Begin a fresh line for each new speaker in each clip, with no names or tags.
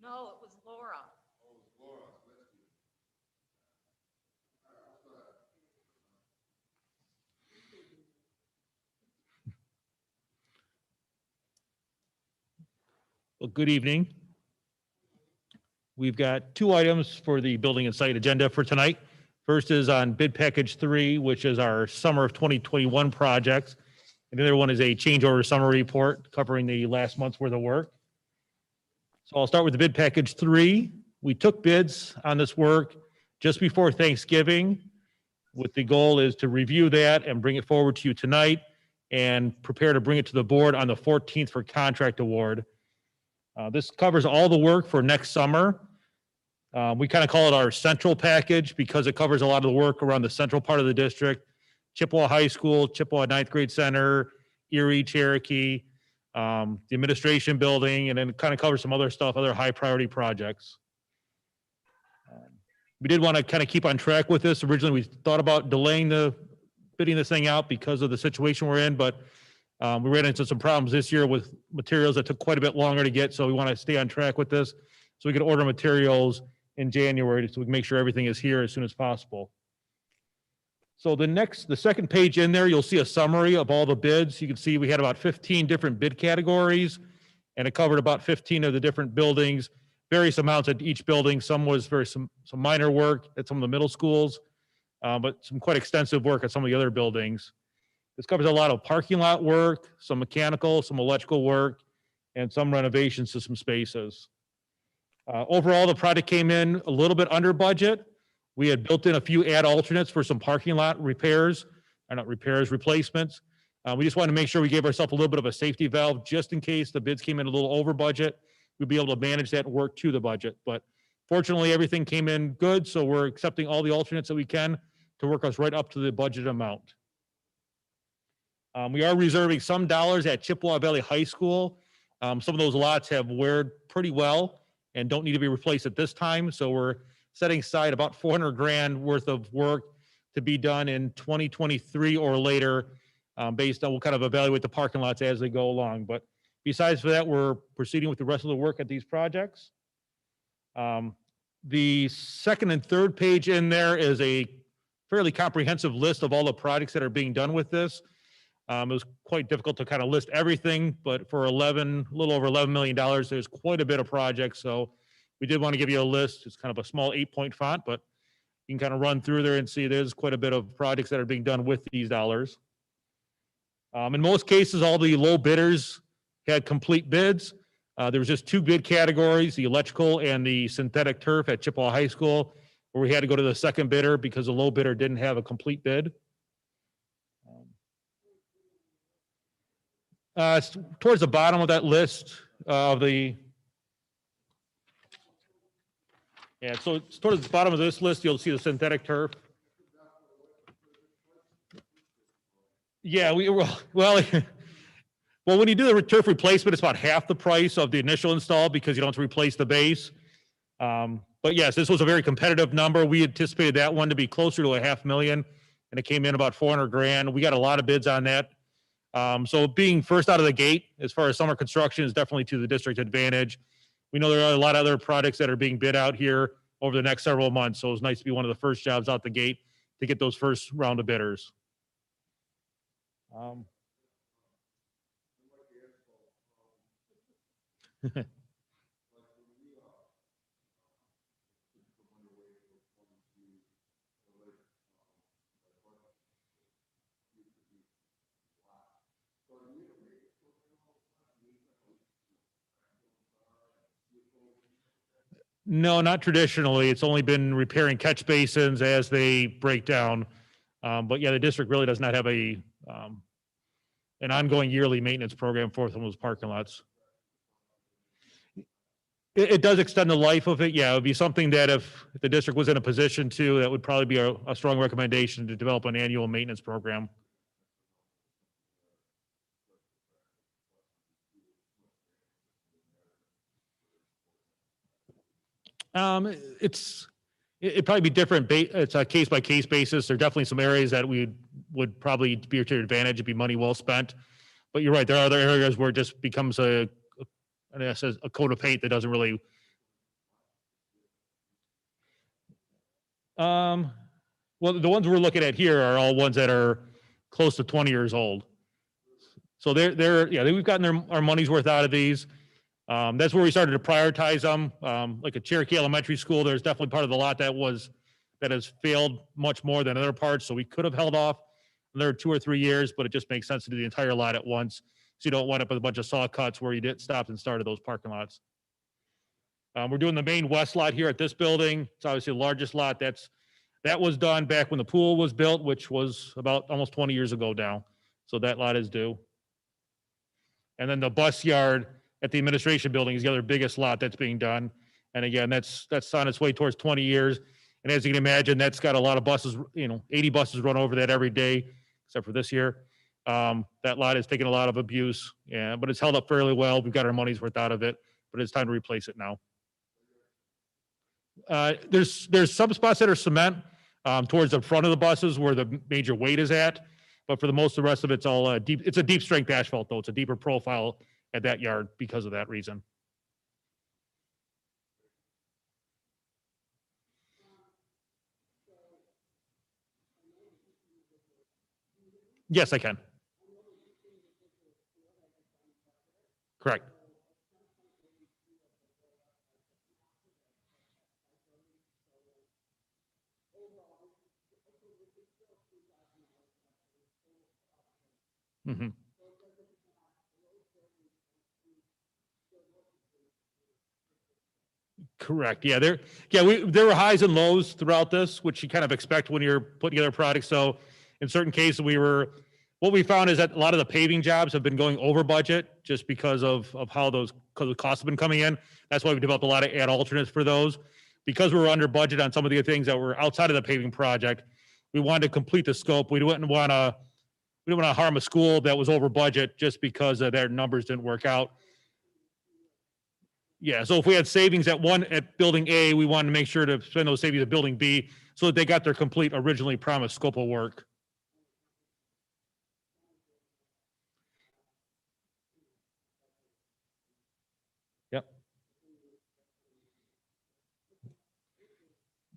No, it was Laura.
Well, good evening. We've got two items for the building and site agenda for tonight. First is on bid package 3, which is our summer of 2021 projects. And the other one is a change order summary report covering the last month's worth of work. So I'll start with the bid package 3. We took bids on this work just before Thanksgiving, with the goal is to review that and bring it forward to you tonight and prepare to bring it to the board on the 14th for contract award. This covers all the work for next summer. We kind of call it our central package because it covers a lot of the work around the central part of the district. Chippewa High School, Chippewa Ninth Grade Center, Erie, Cherokee, the administration building, and then kind of covers some other stuff, other high priority projects. We did want to kind of keep on track with this. Originally, we thought about delaying bidding this thing out because of the situation we're in, but we ran into some problems this year with materials that took quite a bit longer to get, so we want to stay on track with this so we can order materials in January so we can make sure everything is here as soon as possible. So the second page in there, you'll see a summary of all the bids. You can see we had about 15 different bid categories, and it covered about 15 of the different buildings, various amounts at each building. Some was some minor work at some of the middle schools, but some quite extensive work at some of the other buildings. This covers a lot of parking lot work, some mechanical, some electrical work, and some renovations to some spaces. Overall, the project came in a little bit under budget. We had built in a few add alternates for some parking lot repairs, or not repairs, replacements. We just wanted to make sure we gave ourselves a little bit of a safety valve just in case the bids came in a little over budget. We'd be able to manage that and work to the budget. But fortunately, everything came in good, so we're accepting all the alternates that we can to work us right up to the budget amount. We are reserving some dollars at Chippewa Valley High School. Some of those lots have weared pretty well and don't need to be replaced at this time. So we're setting aside about 400 grand worth of work to be done in 2023 or later, based on, we'll kind of evaluate the parking lots as they go along. But besides for that, we're proceeding with the rest of the work at these projects. The second and third page in there is a fairly comprehensive list of all the projects that are being done with this. It was quite difficult to kind of list everything, but for a little over $11 million, there's quite a bit of projects. So we did want to give you a list. It's kind of a small 8-point font, but you can kind of run through there and see there's quite a bit of projects that are being done with these dollars. In most cases, all the low bidders had complete bids. There was just two bid categories, the electrical and the synthetic turf at Chippewa High School, where we had to go to the second bidder because the low bidder didn't have a complete bid. It's towards the bottom of that list so it's towards the bottom of this list, you'll see the synthetic turf. Yeah, well, when you do the turf replacement, it's about half the price of the initial install because you don't have to replace the base. But yes, this was a very competitive number. We anticipated that one to be closer to $500,000, and it came in about 400 grand. We got a lot of bids on that. So being first out of the gate as far as summer construction is definitely to the district advantage. We know there are a lot of other projects that are being bid out here over the next several months. So it's nice to be one of the first jobs out the gate to get those first round of bidders. No, not traditionally. It's only been repairing catch basins as they break down. But yeah, the district really does not have an ongoing yearly maintenance program for some of those parking lots. It does extend the life of it. Yeah, it would be something that if the district was in a position to, that would probably be a strong recommendation to develop an annual maintenance program. It'd probably be different. It's a case by case basis. There are definitely some areas that we would probably be to your advantage. It'd be money well spent. But you're right. There are other areas where it just becomes a coat of paint that doesn't really Well, the ones we're looking at here are all ones that are close to 20 years old. So yeah, we've gotten our money's worth out of these. That's where we started to prioritize them. Like a Cherokee Elementary School, there's definitely part of the lot that has failed much more than other parts. So we could have held off another 2 or 3 years, but it just makes sense to do the entire lot at once. So you don't wind up with a bunch of saw cuts where you did stopped and started those parking lots. We're doing the main west lot here at this building. It's obviously the largest lot. That was done back when the pool was built, which was about almost 20 years ago now. So that lot is due. And then the bus yard at the administration building is the other biggest lot that's being done. And again, that's on its way towards 20 years. And as you can imagine, that's got a lot of buses, 80 buses run over that every day, except for this year. That lot has taken a lot of abuse, yeah, but it's held up fairly well. We've got our money's worth out of it, but it's time to replace it now. There's some spots that are cement towards the front of the buses where the major weight is at, but for the most of the rest of it's all deep. It's a deep strength asphalt though. It's a deeper profile at that yard because of that reason. Yes, I can. Correct. Mm-hmm. Correct. Yeah, there were highs and lows throughout this, which you kind of expect when you're putting together products. So in certain cases, what we found is that a lot of the paving jobs have been going over budget just because of how because the costs have been coming in. That's why we developed a lot of ad alternates for those. Because we were under budget on some of the things that were outside of the paving project, we wanted to complete the scope. We didn't want to harm a school that was over budget just because their numbers didn't work out. Yeah, so if we had savings at building A, we wanted to make sure to spend those savings at building B so that they got their complete originally promised scope of work. Yep.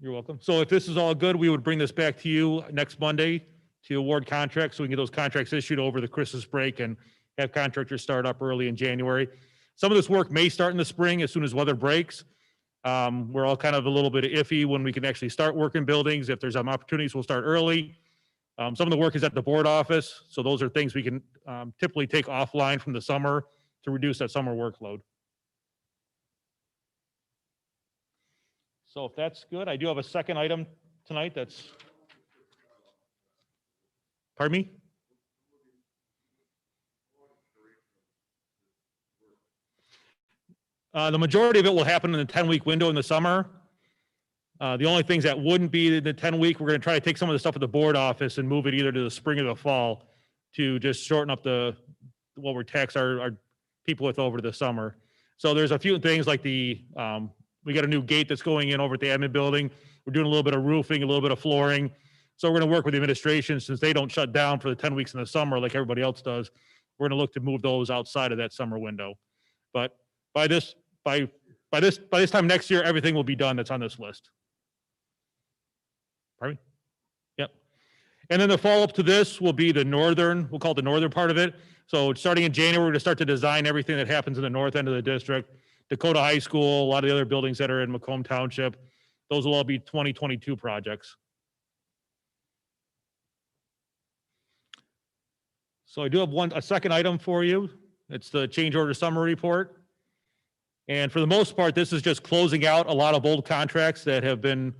You're welcome. So if this is all good, we would bring this back to you next Monday to award contracts so we can get those contracts issued over the Christmas break and have contractors start up early in January. Some of this work may start in the spring as soon as weather breaks. We're all kind of a little bit iffy when we can actually start working buildings. If there's some opportunities, we'll start early. Some of the work is at the board office. So those are things we can typically take offline from the summer to reduce that summer workload. So if that's good, I do have a second item tonight pardon me? The majority of it will happen in the 10-week window in the summer. The only things that wouldn't be in the 10-week, we're going to try to take some of the stuff at the board office and move it either to the spring or the fall to just shorten up what we're tax our people with over the summer. So there's a few things like we got a new gate that's going in over at the admin building. We're doing a little bit of roofing, a little bit of flooring. So we're going to work with the administration since they don't shut down for the 10 weeks in the summer like everybody else does. We're going to look to move those outside of that summer window. But by this time next year, everything will be done that's on this list. Pardon me? Yep. And then the follow-up to this will be we'll call it the northern part of it. So starting in January, we're going to start to design everything that happens in the north end of the district. Dakota High School, a lot of the other buildings that are in Macomb Township. Those will all be 2022 projects. So I do have a second item for you. It's the change order summary report. And for the most part, this is just closing out a lot of old contracts that have been,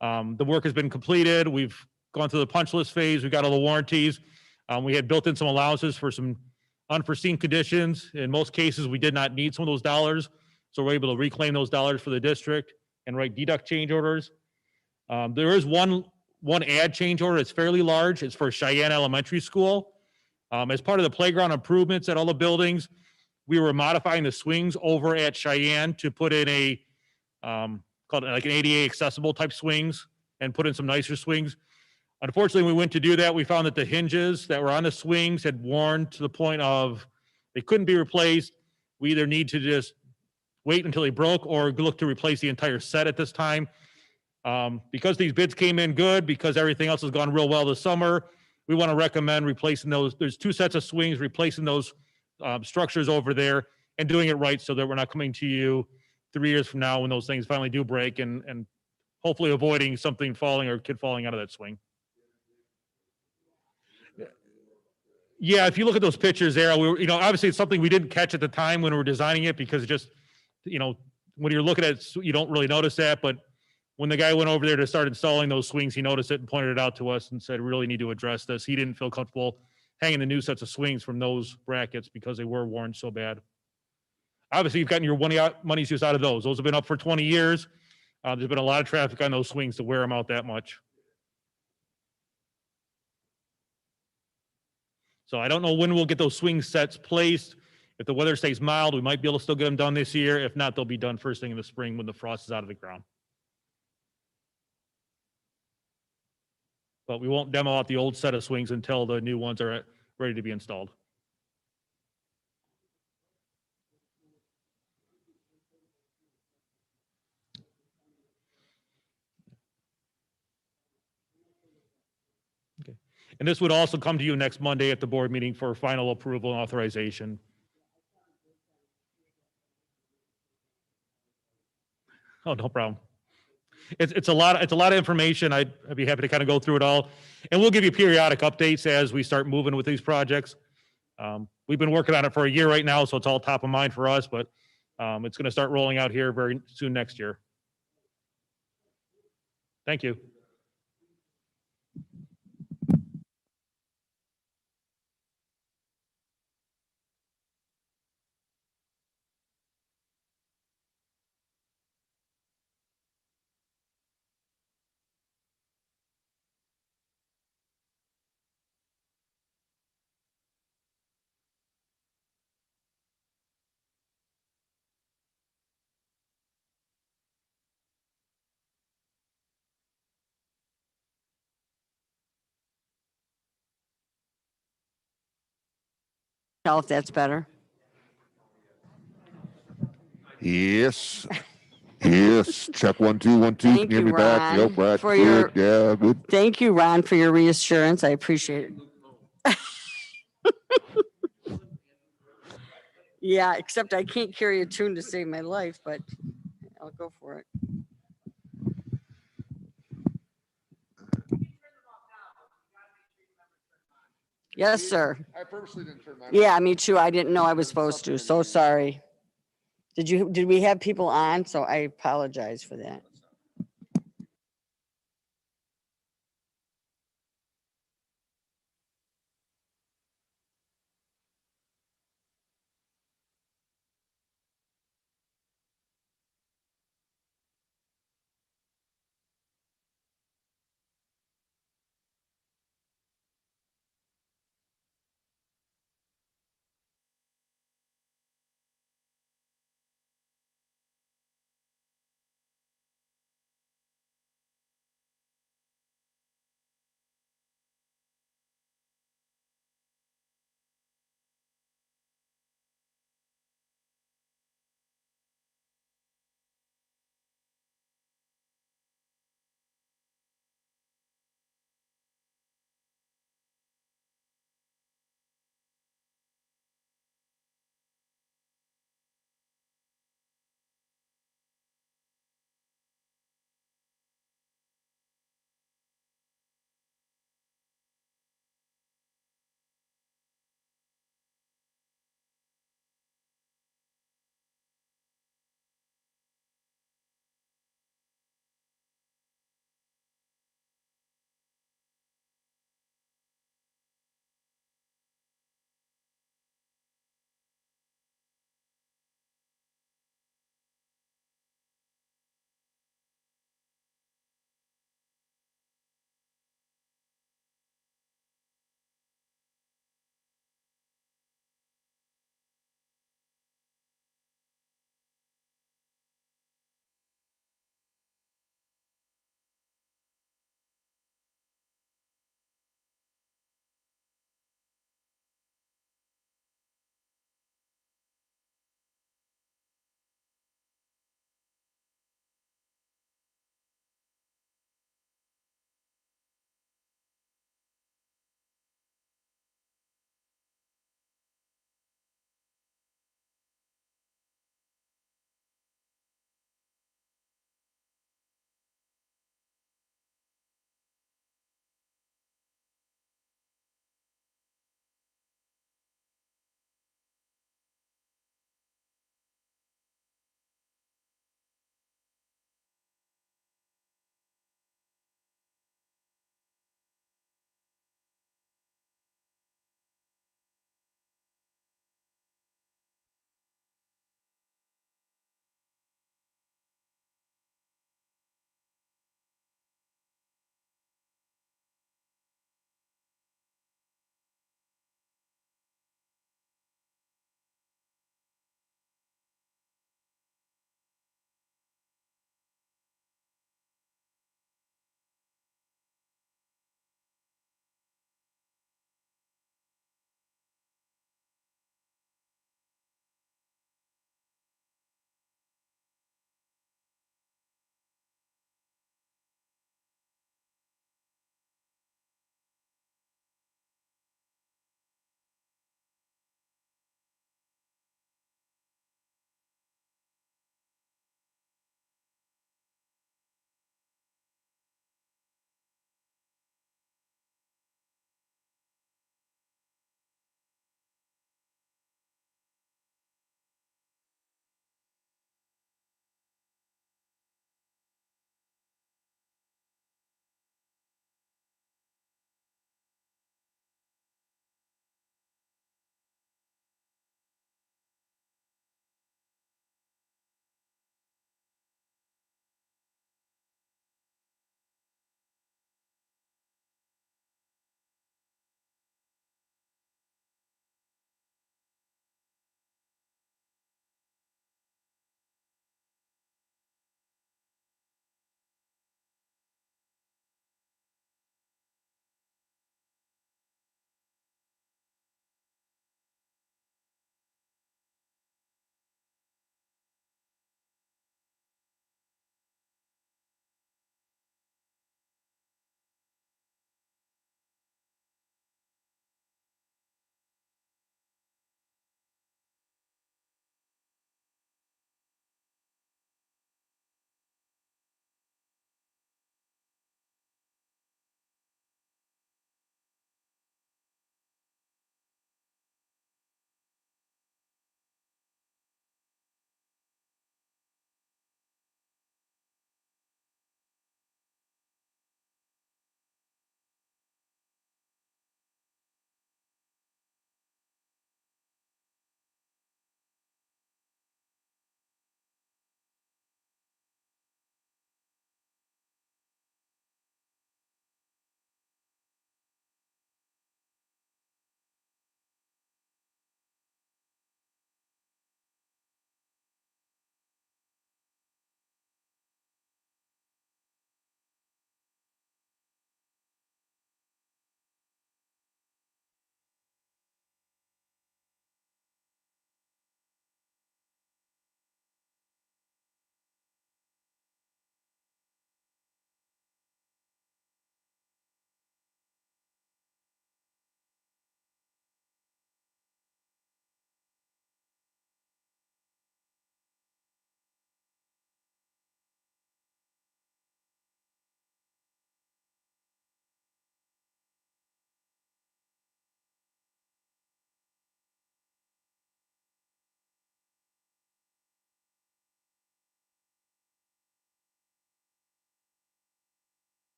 the work has been completed. We've gone through the punch list phase. We got all the warranties. We had built in some allowances for some unforeseen conditions. In most cases, we did not need some of those dollars. So we're able to reclaim those dollars for the district and write deduct change orders. There is one ad change order. It's fairly large. It's for Cheyenne Elementary School. As part of the playground improvements at all the buildings, we were modifying the swings over at Cheyenne to put in called like an ADA accessible type swings and put in some nicer swings. Unfortunately, when we went to do that, we found that the hinges that were on the swings had worn to the point of they couldn't be replaced. We either need to just wait until they broke or look to replace the entire set at this time. Because these bids came in good, because everything else has gone real well this summer, we want to recommend replacing those. There's 2 sets of swings, replacing those structures over there and doing it right so that we're not coming to you 3 years from now when those things finally do break, and hopefully avoiding something falling or a kid falling out of that swing. Yeah, if you look at those pictures there, we were, obviously it's something we didn't catch at the time when we were designing it because it just, when you're looking at it, you don't really notice that. But when the guy went over there to start installing those swings, he noticed it and pointed it out to us and said, "We really need to address this." He didn't feel comfortable hanging the new sets of swings from those brackets because they were worn so bad. Obviously, you've gotten your money's use out of those. Those have been up for 20 years. There's been a lot of traffic on those swings to wear them out that much. So I don't know when we'll get those swing sets placed. If the weather stays mild, we might be able to still get them done this year. If not, they'll be done first thing in the spring when the frost is out of the ground. But we won't demo out the old set of swings until the new ones are ready to be installed. Okay. And this would also come to you next Monday at the board meeting for final approval and authorization. Oh, no problem. It's a lot of information. I'd be happy to kind of go through it all, and we'll give you periodic updates as we start moving with these projects. We've been working on it for a year right now, so it's all top of mind for us. But it's going to start rolling out here very soon next year. Thank you.
Tell if that's better.
Yes. Yes. Check 1 2 1 2.
Thank
Can you hear
you,
me back?
Ron,
Yep, right.
for
Good. Yeah, good.
Thank you, Ron, for your reassurance. I appreciate it. Yeah, except I can't carry a tune to save my life, but I'll go for it. Yes, sir.
I purposely didn't turn mine.
Yeah, me too. I didn't know I was supposed to. So sorry. Did we have people on? So I apologize for that.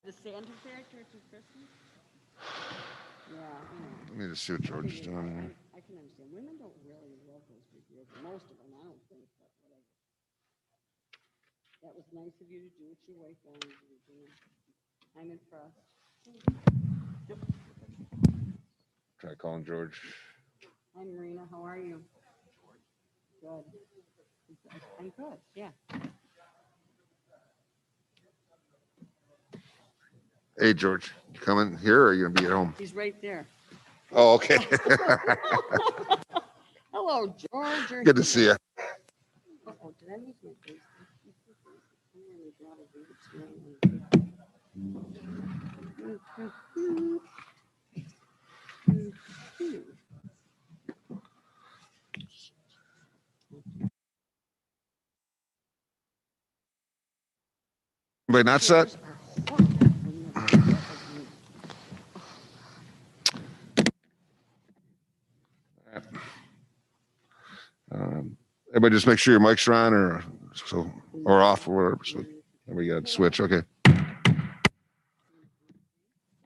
The Santa Fair Church of Christmas? Yeah,
Let me just see what George is doing here.
I can understand. Women don't really love those big deals. Most of them, I don't think, but whatever. That was nice of you to do what your wife wanted you to do. I'm impressed.
Try calling George.
Hi, Marina. How are you? Good. I'm good, yeah.
Hey, George, you coming here or are you gonna be at home?
He's right there.
Oh, okay.
Hello, George. You're
Good to
here.
see you.
Uh-oh, did I lose my face? I'm gonna draw the dates right.
Anybody not set? Everybody just make sure your mics are on or off or whatever. So there we got switch. Okay. I'd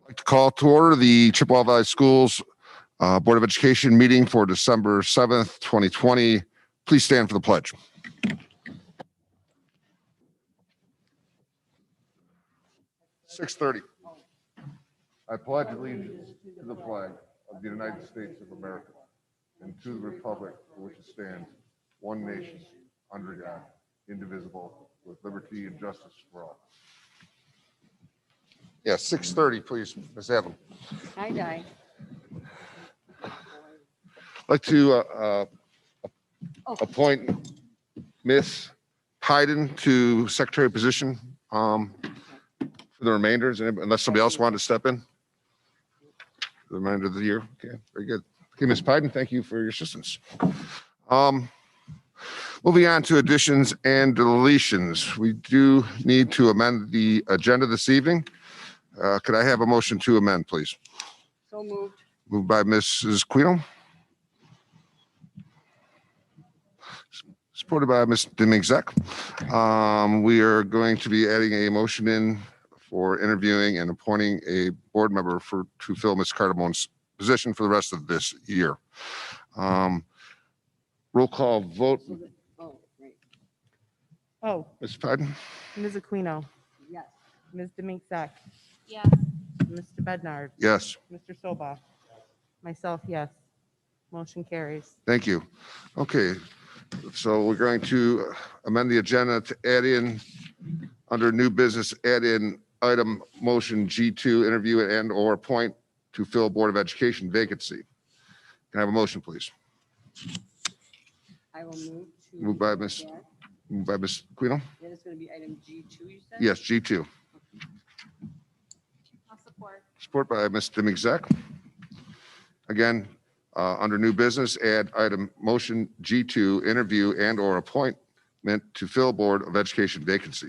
like to call to order the Chippewa Valley Schools Board of Education meeting for December 7th, 2020. Please stand for the pledge. (6:30) I pledge allegiance to the flag of the United States of America and to the republic for which it stands, one nation, under God, indivisible, with liberty and justice for all. Yeah, 6:30, please, Ms. Adlam.
Hi, Di.
I'd like to appoint Miss Hyden to secretary position for the remainders, unless somebody else wanted to step in. The remainder of the year. Okay, very good. Okay, Ms. Hyden, thank you for your assistance. Moving on to additions and deletions. We do need to amend the agenda this evening. Could I have a motion to amend, please?
So moved.
Moved by Mrs. Quino. Supported by Ms. Demingzek. We are going to be adding a motion in for interviewing and appointing a board member to fill Ms. Cardamone's position for the rest of this year. Roll call vote.
Oh, right.
Oh,
Ms. Hyden?
Ms. Aquino,
Yes.
Ms. Demink-Zek,
Yes.
Mr. Bednard,
Yes,
Mr. Soba, myself, yes. Motion carries.
thank you. Okay, so we're going to amend the agenda to add in, under new business, add in item motion G2, interview and or appoint to fill Board of Education vacancy. Can I have a motion, please?
I will move to.
Moved by Ms.
that.
Moved by Ms. Quino?
That is going to be item G2, you said?
Yes, G2.
I'll support.
Support by Ms. Demingzek. Again, under new business, add item motion G2, interview and or appointment to fill Board of Education vacancy.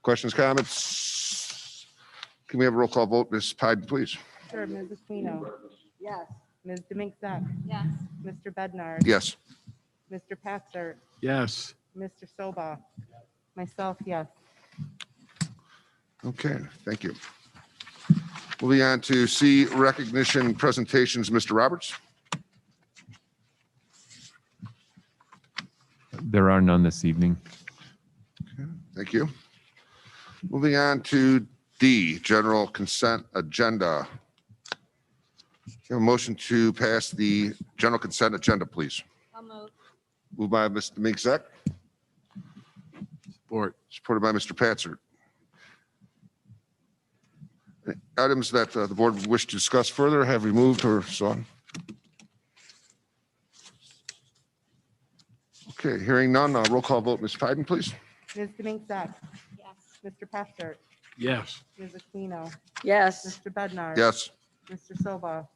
Questions, comments? Can we have a roll call vote? Ms. Hyden, please.
Sure, Ms. Aquino,
Yes.
Ms. Demink-Zek,
Yes.
Mr. Bednard,
Yes.
Mr. Patzert,
Yes.
Mr. Soba, myself, yes.
Okay, thank you. Moving on to C, recognition presentations, Mr. Roberts.
There are none this evening.
Thank you. Moving on to D, general consent agenda. Can I have a motion to pass the general consent agenda, please?
I'll move.
Moved by Mr. Mink-Zek,
Support.
supported by Mr. Patzert. Items that the board would wish to discuss further, have removed or so on. Okay, hearing none, roll call vote, Ms. Hyden, please.
Ms. Demink-Zek,
Yes.
Mr. Patzert,
Yes.
Ms. Aquino,
Yes.
Mr. Bednard.
Yes.
Mr. Soba,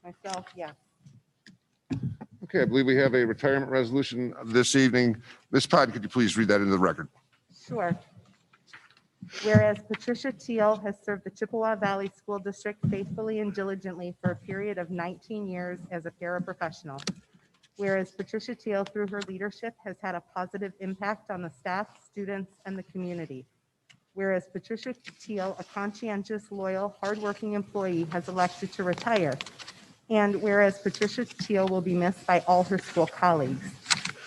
myself, yes.
Okay, I believe we have a retirement resolution this evening. Ms. Hyden, could you please read that into the record?
Sure. Whereas Patricia Teal has served the Chippewa Valley School District faithfully and diligently for a period of 19 years as a paraprofessional. Whereas Patricia Teal, through her leadership, has had a positive impact on the staff, students, and the community. Whereas Patricia Teal, a conscientious, loyal, hardworking employee, has elected to retire. And whereas Patricia Teal will be missed by all her school colleagues.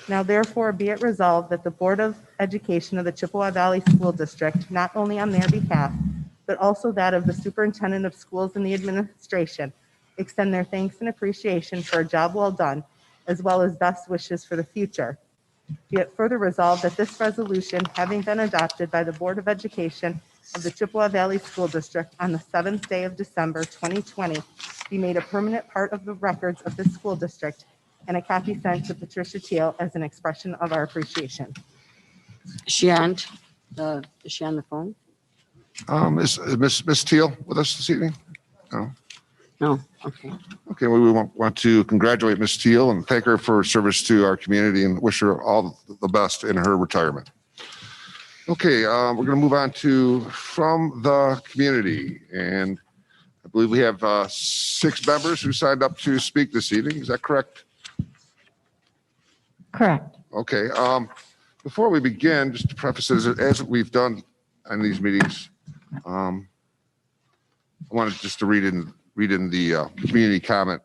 Now therefore be it resolved that the Board of Education of the Chippewa Valley School District, not only on their behalf, but also that of the Superintendent of Schools and the administration, extend their thanks and appreciation for a job well done, as well as best wishes for the future. Be it further resolved that this resolution, having been adopted by the Board of Education of the Chippewa Valley School District on the 7th day of December 2020, be made a permanent part of the records of this school district, and a copy sent to Patricia Teal as an expression of our appreciation.
Is she on the phone?
Is Miss Teal with us this evening? No.
No, okay.
Okay, well, we want to congratulate Ms. Teal and thank her for her service to our community and wish her all the best in her retirement. Okay, we're going to move on to from the community. And I believe we have 6 members who signed up to speak this evening. Is that correct?
Correct.
Okay, before we begin, just to preface it, as we've done in these meetings, I wanted just to read in the community comment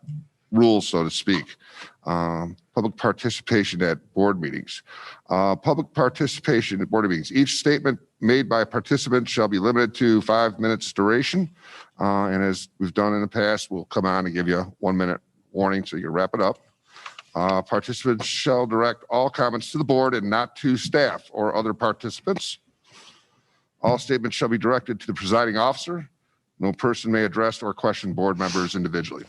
rules, so to speak. Public participation at board meetings. Public participation at board meetings. Each statement made by a participant shall be limited to 5 minutes duration. And as we've done in the past, we'll come on and give you a 1-minute warning so you can wrap it up. Participants shall direct all comments to the board and not to staff or other participants. All statements shall be directed to the presiding officer. No person may address or question board members individually.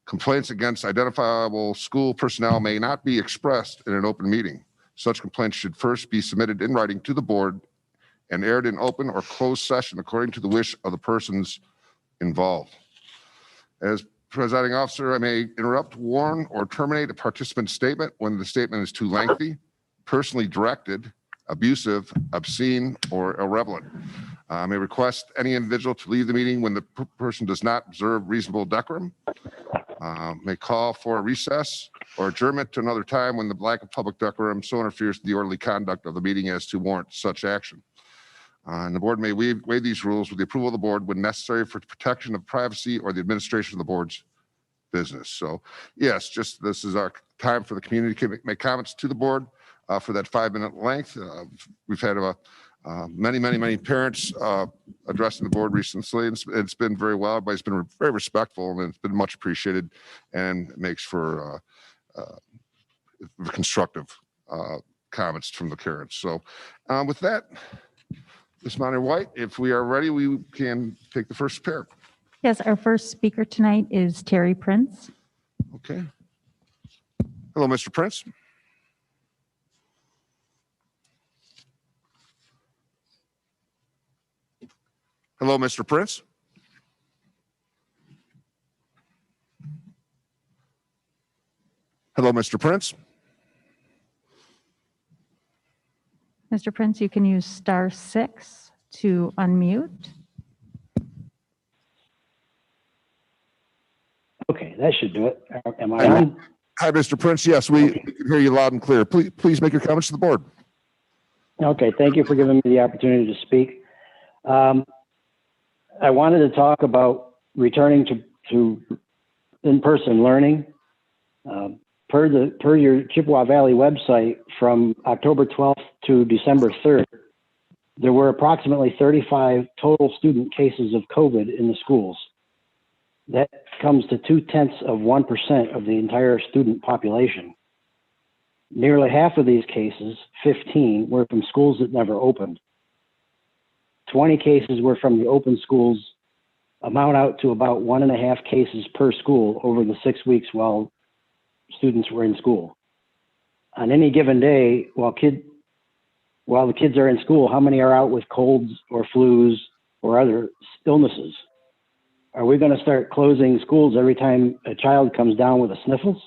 Complaints against identifiable school personnel may not be expressed in an open meeting. Such complaints should first be submitted in writing to the board and aired in open or closed session according to the wish of the persons involved. As presiding officer, I may interrupt, warn, or terminate a participant's statement when the statement is too lengthy, personally directed, abusive, obscene, or irrelevant. I may request any individual to leave the meeting when the person does not observe reasonable decorum. May call for a recess or adjournment to another time when the lack of public decorum so interferes with the orderly conduct of the meeting as to warrant such action. And the board may waive these rules with the approval of the board when necessary for protection of privacy or the administration of the board's business. So yes, just this is our time for the community to make comments to the board for that 5-minute length. We've had many parents addressing the board recently. It's been very well. Everybody's been very respectful and it's been much appreciated and it makes for constructive comments from the parents. So with that, Ms. Monty-White, if we are ready, we can take the first pair.
Yes, our first speaker tonight is Terry Prince.
Okay. Hello, Mr. Prince. Hello, Mr. Prince. Hello, Mr. Prince.
Mr. Prince, you can use *6 to unmute.
Okay, that should do it. Am I
Hi,
on?
Hi, Mr. Prince. Yes, we can hear you loud and clear. Please make your comments to the board.
Okay, thank you for giving me the opportunity to speak. I wanted to talk about returning to in-person learning. Per your Chippewa Valley website, from October 12th to December 3rd, there were approximately 35 total student cases of COVID in the schools. That comes to 0.2% of the entire student population. Nearly half of these cases, 15, were from schools that never opened. 20 cases were from the open schools, amount out to about 1.5 cases per school over the 6 weeks while students were in school. On any given day, while the kids are in school, how many are out with colds or flus or other illnesses? Are we going to start closing schools every time a child comes down with the sniffles?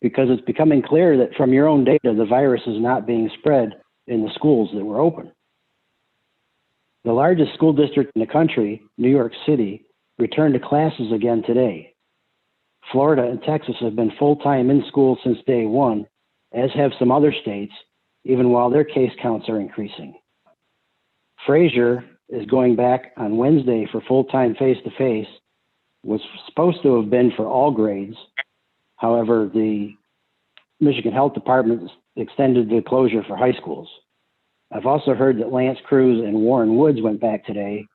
Because it's becoming clear that from your own data, the virus is not being spread in the schools that were open. The largest school district in the country, New York City, returned to classes again today. Florida and Texas have been full-time in school since day one, as have some other states, even while their case counts are increasing. Frazier is going back on Wednesday for full-time face-to-face, was supposed to have been for all grades. However, the Michigan Health Department extended the closure for high schools. I've also heard that Lance Cruz and Warren Woods went back today.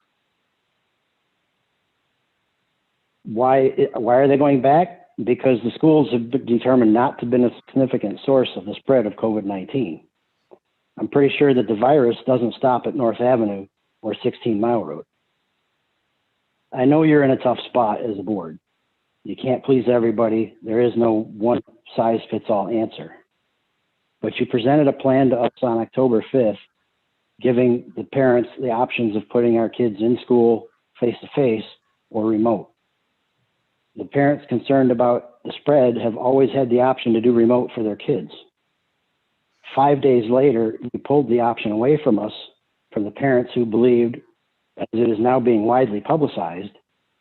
Why are they going back? Because the schools have been determined not to have been a significant source of the spread of COVID-19. I'm pretty sure that the virus doesn't stop at North Avenue or 16 Mile Road. I know you're in a tough spot as a board. You can't please everybody. There is no one-size-fits-all answer. But you presented a plan to us on October 5th, giving the parents the options of putting our kids in school face-to-face or remote. The parents concerned about the spread have always had the option to do remote for their kids. 5 days later, you pulled the option away from us for the parents who believed, as it is now being widely publicized,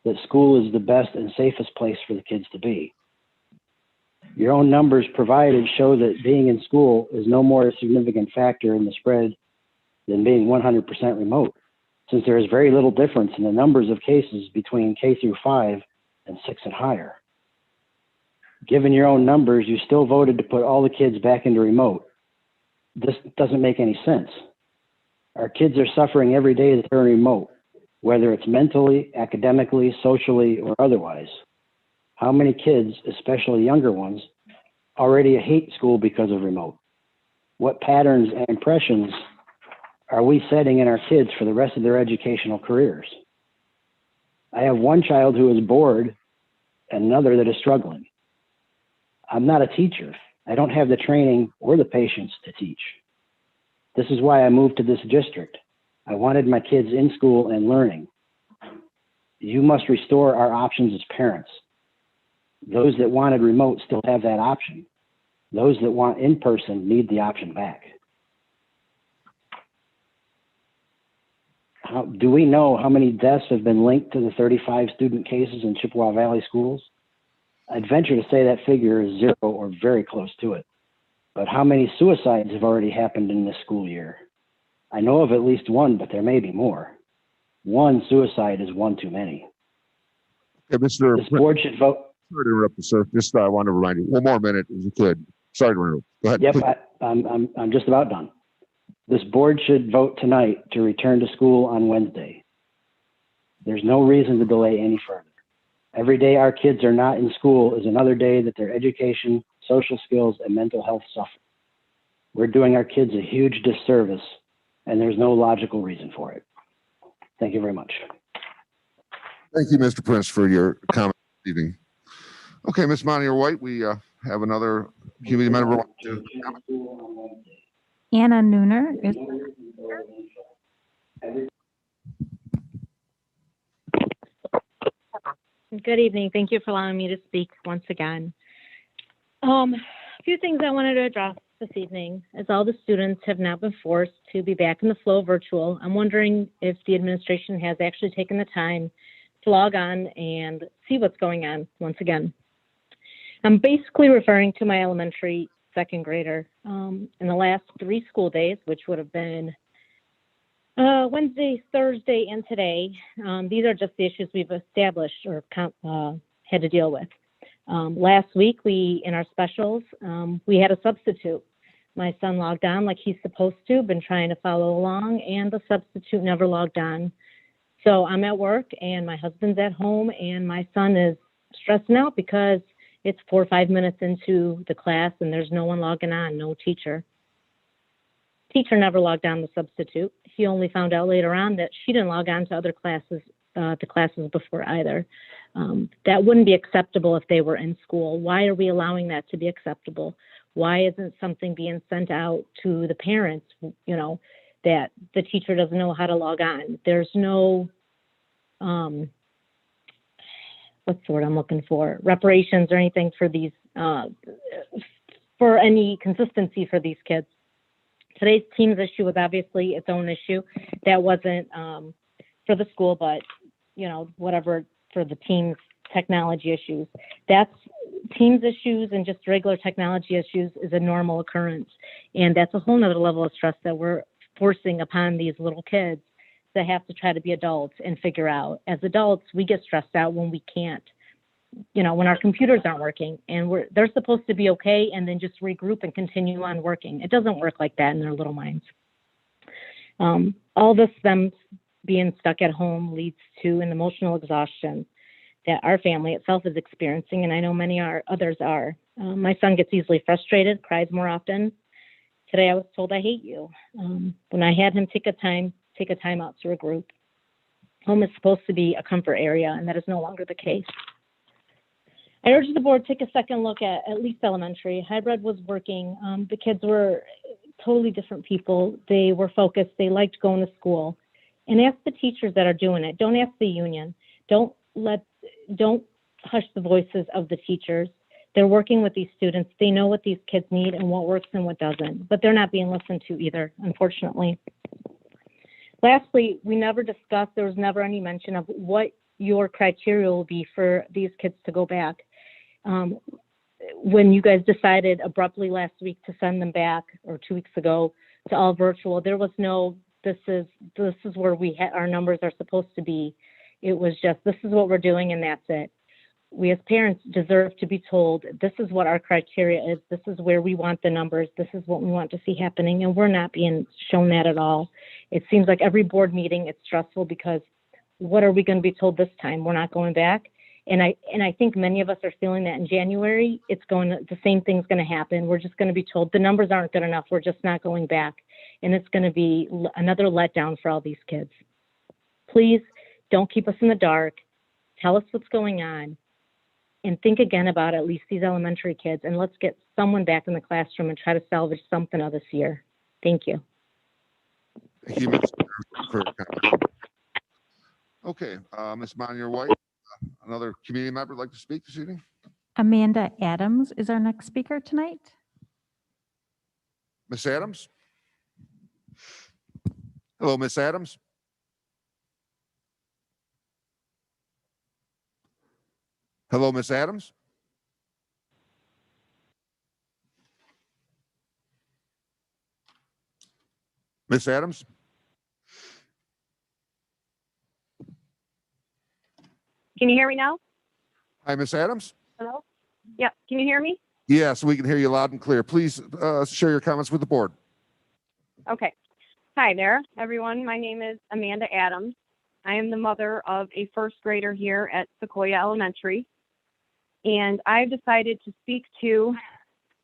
that school is the best and safest place for the kids to be. Your own numbers provided show that being in school is no more a significant factor in the spread than being 100% remote, since there is very little difference in the numbers of cases between K through 5 and 6 and higher. Given your own numbers, you still voted to put all the kids back into remote. This doesn't make any sense. Our kids are suffering every day that they're remote, whether it's mentally, academically, socially, or otherwise. How many kids, especially younger ones, already hate school because of remote? What patterns and impressions are we setting in our kids for the rest of their educational careers? I have one child who is bored and another that is struggling. I'm not a teacher. I don't have the training or the patience to teach. This is why I moved to this district. I wanted my kids in school and learning. You must restore our options as parents. Those that wanted remote still have that option. Those that want in-person need the option back. Do we know how many deaths have been linked to the 35 student cases in Chippewa Valley schools? I'd venture to say that figure is 0 or very close to it. But how many suicides have already happened in this school year? I know of at least one, but there may be more. One suicide is one too many.
Okay, Mr.
This board should vote.
Sorry to interrupt you, sir. Just I want to remind you, one more minute if you could. Sorry to interrupt. Go ahead.
Yep,
please.
I'm just about done. This board should vote tonight to return to school on Wednesday. There's no reason to delay any further. Every day our kids are not in school is another day that their education, social skills, and mental health suffer. We're doing our kids a huge disservice, and there's no logical reason for it. Thank you very much.
Thank you, Mr. Prince, for your comment this evening. Okay, Ms. Monia White, we have another committee member. Want to comment?
Anna Nooner is
Good evening. Thank you for allowing me to speak once again. A few things I wanted to address this evening, as all the students have now been forced to be back in the flow of virtual. I'm wondering if the administration has actually taken the time to log on and see what's going on once again. I'm basically referring to my elementary second grader. In the last 3 school days, which would have been Wednesday, Thursday, and today, these are just the issues we've established or had to deal with. Last week, in our specials, we had a substitute. My son logged on like he's supposed to, been trying to follow along, and the substitute never logged on. So I'm at work, and my husband's at home, and my son is stressing out because it's 4 or 5 minutes into the class, and there's no one logging on, no teacher. Teacher never logged on the substitute. He only found out later on that she didn't log on to other classes, to classes before either. That wouldn't be acceptable if they were in school. Why are we allowing that to be acceptable? Why isn't something being sent out to the parents, that the teacher doesn't know how to log on? There's no, what's the word I'm looking for? Reparations or anything for these, for any consistency for these kids. Today's Teams issue was obviously its own issue. That wasn't for the school, but, whatever for the Teams technology issues. That's Teams issues and just regular technology issues is a normal occurrence. And that's a whole nother level of stress that we're forcing upon these little kids that have to try to be adults and figure out. As adults, we get stressed out when we can't, when our computers aren't working, and they're supposed to be okay and then just regroup and continue on working. It doesn't work like that in their little minds. All this, them being stuck at home, leads to an emotional exhaustion that our family itself is experiencing, and I know many others are. My son gets easily frustrated, cries more often. Today I was told, "I hate you," when I had him take a time out to regroup. Home is supposed to be a comfort area, and that is no longer the case. I urge the board take a second look at least elementary. Hybrid was working. The kids were totally different people. They were focused. They liked going to school. And ask the teachers that are doing it. Don't ask the union. Don't hush the voices of the teachers. They're working with these students. They know what these kids need and what works and what doesn't, but they're not being listened to either, unfortunately. Lastly, we never discussed, there was never any mention of what your criteria will be for these kids to go back. When you guys decided abruptly last week to send them back, or 2 weeks ago, to all virtual, there was no, this is where our numbers are supposed to be. It was just, this is what we're doing and that's it. We as parents deserve to be told, this is what our criteria is. This is where we want the numbers. This is what we want to see happening. And we're not being shown that at all. It seems like every board meeting, it's stressful because what are we going to be told this time? We're not going back. And I think many of us are feeling that in January, the same thing's going to happen. We're just going to be told the numbers aren't good enough. We're just not going back. And it's going to be another letdown for all these kids. Please don't keep us in the dark. Tell us what's going on. And think again about at least these elementary kids, and let's get someone back in the classroom and try to salvage something of this year. Thank you.
Thank you, Ms. for your comment. Okay, Ms. Monier White, another community member would like to speak this evening?
Amanda Adams is our next speaker tonight.
Ms. Adams? Hello, Ms. Adams? Hello, Ms. Adams? Ms. Adams?
Can you hear me now?
Hi, Ms. Adams?
Hello? Yep. Can you hear me?
Yes, we can hear you loud and clear. Please share your comments with the board.
Okay. Hi there, everyone. My name is Amanda Adams. I am the mother of a first grader here at Sequoia Elementary. And I've decided to speak to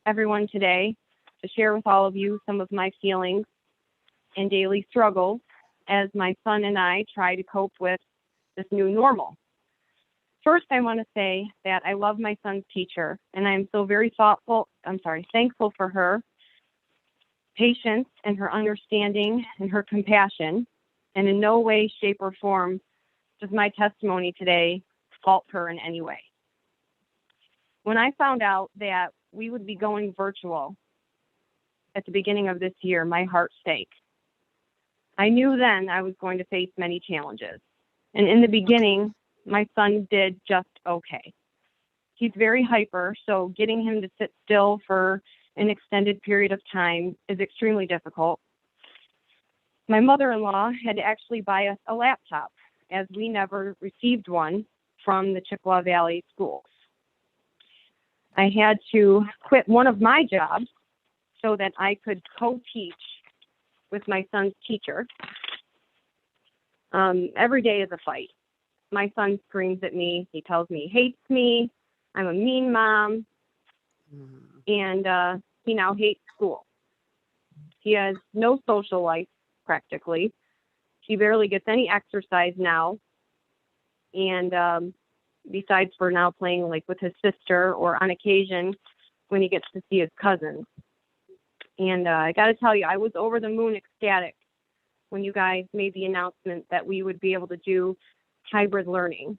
everyone today to share with all of you some of my feelings and daily struggles as my son and I try to cope with this new normal. First, I want to say that I love my son's teacher, and I am so very thankful for her patience and her understanding and her compassion. And in no way, shape, or form does my testimony today fault her in any way. When I found out that we would be going virtual at the beginning of this year, my heart sank. I knew then I was going to face many challenges. And in the beginning, my son did just okay. He's very hyper, so getting him to sit still for an extended period of time is extremely difficult. My mother-in-law had to actually buy us a laptop, as we never received one from the Chippewa Valley schools. I had to quit one of my jobs so that I could co-teach with my son's teacher. Every day is a fight. My son screams at me. He tells me he hates me. I'm a mean mom. And he now hates school. He has no social life, practically. He barely gets any exercise now. And besides for now playing like with his sister or on occasion when he gets to see his cousins. And I got to tell you, I was over the moon ecstatic when you guys made the announcement that we would be able to do hybrid learning.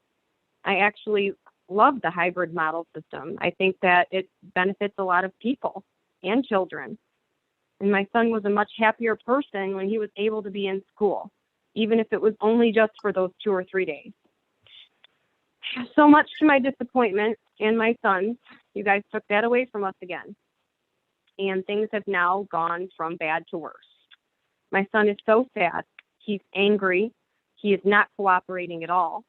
I actually love the hybrid model system. I think that it benefits a lot of people and children. And my son was a much happier person when he was able to be in school, even if it was only just for those 2 or 3 days. So much to my disappointment and my son's, you guys took that away from us again. And things have now gone from bad to worse. My son is so sad. He's angry. He is not cooperating at all.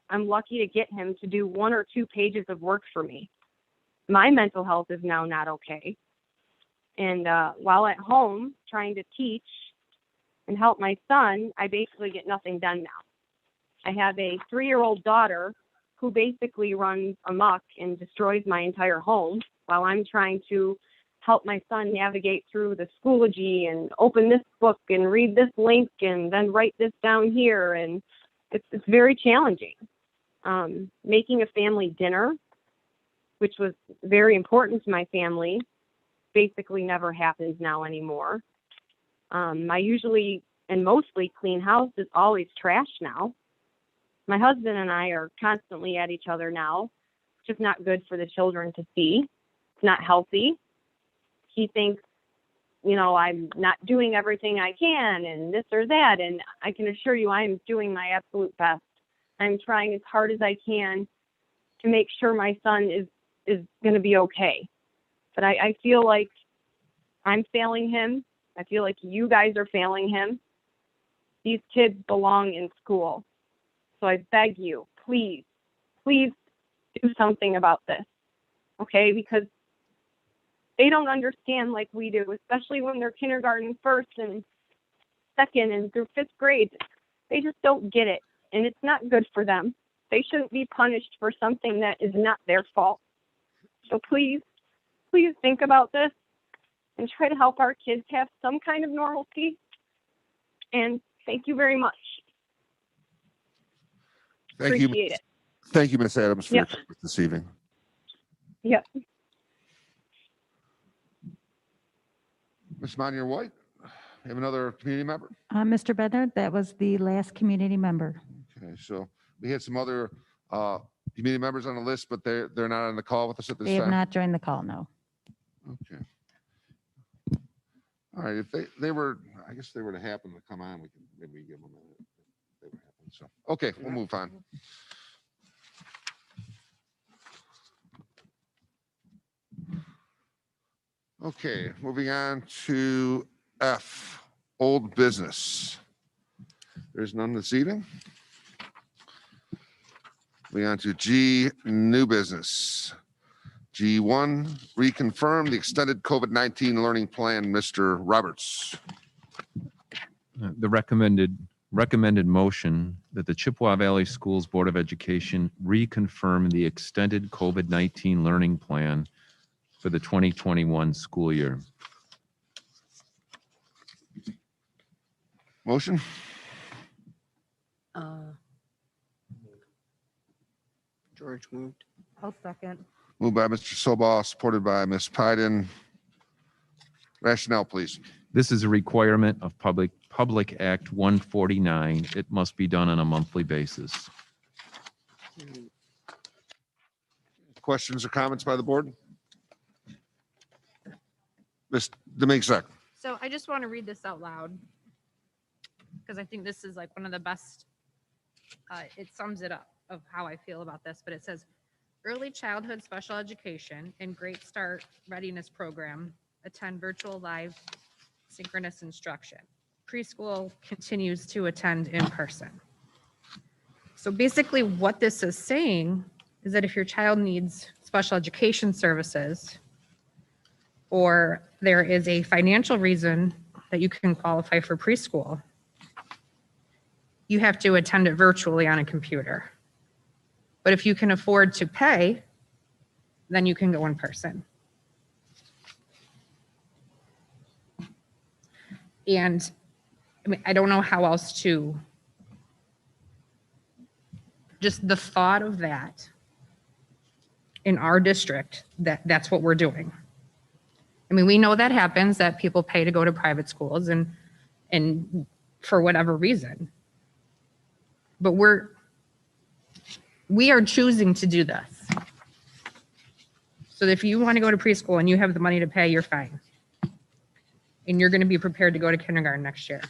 I'm lucky to get him to do 1 or 2 pages of work for me. My mental health is now not okay. And while at home trying to teach and help my son, I basically get nothing done now. I have a 3-year-old daughter who basically runs amok and destroys my entire home while I'm trying to help my son navigate through the Schoology and open this book and read this link and then write this down here. And it's very challenging. Making a family dinner, which was very important to my family, basically never happens now anymore. My usually and mostly clean house is always trash now. My husband and I are constantly at each other now, which is not good for the children to see. It's not healthy. He thinks, you know, I'm not doing everything I can and this or that. And I can assure you I'm doing my absolute best. I'm trying as hard as I can to make sure my son is going to be okay. But I feel like I'm failing him. I feel like you guys are failing him. These kids belong in school. So I beg you, please, please do something about this, okay? Because they don't understand like we do, especially when they're kindergarten, first and second and through 5th grade. They just don't get it, and it's not good for them. They shouldn't be punished for something that is not their fault. So please, please think about this and try to help our kids have some kind of normalcy. And thank you very much.
Thank you.
Appreciate it.
Thank you, Ms. Adams, for your
Yep.
comments this evening.
Yep.
Ms. Monier White, you have another community member?
Mr. Bednar, that was the last community member.
Okay, so we had some other community members on the list, but they're not on the call with us at this
They have
time.
not joined the call, no.
Okay. All right, if they were, I guess they were to happen to come on, we can maybe give them a minute. If they were happen. So, okay, we'll move on. Okay, moving on to F, old business. There's none this evening. Moving on to G, new business. G1, reconfirm the extended COVID-19 learning plan, Mr. Roberts.
The recommended motion that the Chippewa Valley Schools Board of Education reconfirm the extended COVID-19 learning plan for the 2021 school year.
Motion,
George moved.
I'll second.
moved by Mr. Sobal, supported by Ms. Pyden. Rationale, please.
This is a requirement of Public Act 149. It must be done on a monthly basis.
Questions or comments by the board? Ms. Demigzek.
So I just want to read this out loud because I think this is like one of the best, it sums it up of how I feel about this, but it says early childhood special education and Great Start Readiness Program attend virtual live synchronous instruction. Preschool continues to attend in person. So basically what this is saying is that if your child needs special education services or there is a financial reason that you can qualify for preschool, you have to attend it virtually on a computer. But if you can afford to pay, then you can go in person. And I mean, I don't know how else to, just the thought of that in our district, that's what we're doing. I mean, we know that happens, that people pay to go to private schools and for whatever reason. But we are choosing to do this. So if you want to go to preschool and you have the money to pay, you're fine. And you're going to be prepared to go to kindergarten next year.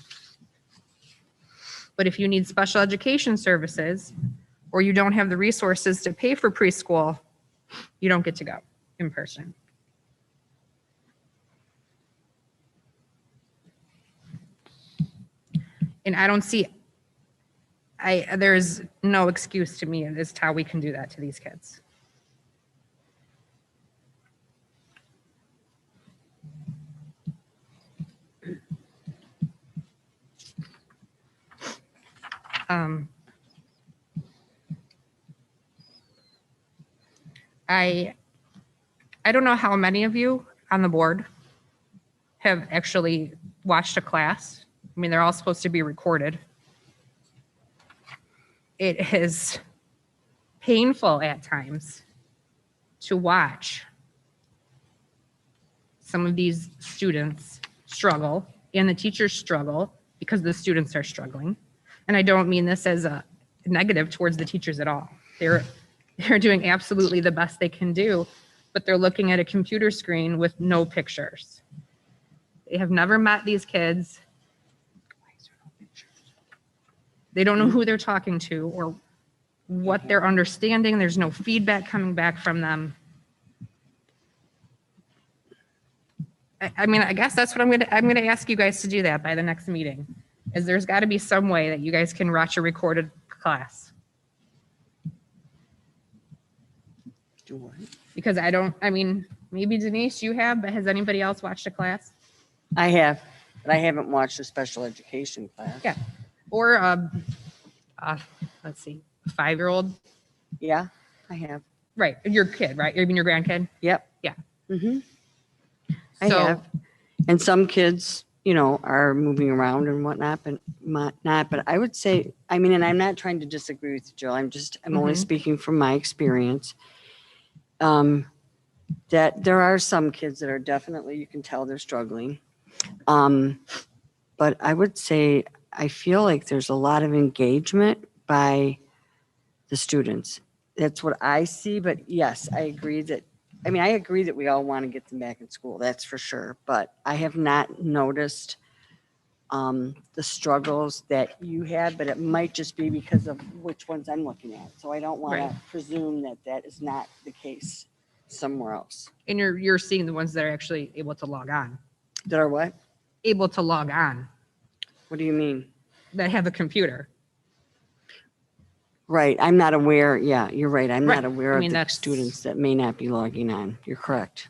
But if you need special education services or you don't have the resources to pay for preschool, you don't get to go in person. And I don't see there's no excuse to me as to how we can do that to these kids. Um, I don't know how many of you on the board have actually watched a class. I mean, they're all supposed to be recorded. It is painful at times to watch some of these students struggle and the teachers struggle because the students are struggling. And I don't mean this as a negative towards the teachers at all. They're doing absolutely the best they can do, but they're looking at a computer screen with no pictures. They have never met these kids. They don't know who they're talking to or what they're understanding. There's no feedback coming back from them. I mean, I guess that's what I'm gonna ask you guys to do that by the next meeting, is there's got to be some way that you guys can watch a recorded class.
Do what?
Because I mean, maybe Denise, you have, but has anybody else watched a class?
I have, but I haven't watched a special education class.
Yeah. Or, let's see, a 5-year-old?
Yeah, I have.
Right, your kid, right? You mean your grandkid?
Yep.
Yeah.
Mm-hmm. I
So,
have. And some kids, you know, are moving around and whatnot, but I would say, I mean, and I'm not trying to disagree with you, Jill. I'm only
Mhm.
speaking from my experience. That there are some kids that are definitely, you can tell they're struggling. But I would say, I feel like there's a lot of engagement by the students. That's what I see, but yes, I agree that we all want to get them back in school, that's for sure. But I have not noticed the struggles that you had, but it might just be because of which ones I'm looking at. So I don't want
Right.
to presume that that is not the case somewhere else.
and you're seeing the ones that are actually able to log on,
That are what?
able to log on,
What do you mean?
that have a computer.
Right, I'm not aware, yeah, you're right. I'm
Right.
not aware
I
of
mean,
the
that's-
students that may not be logging on. You're correct.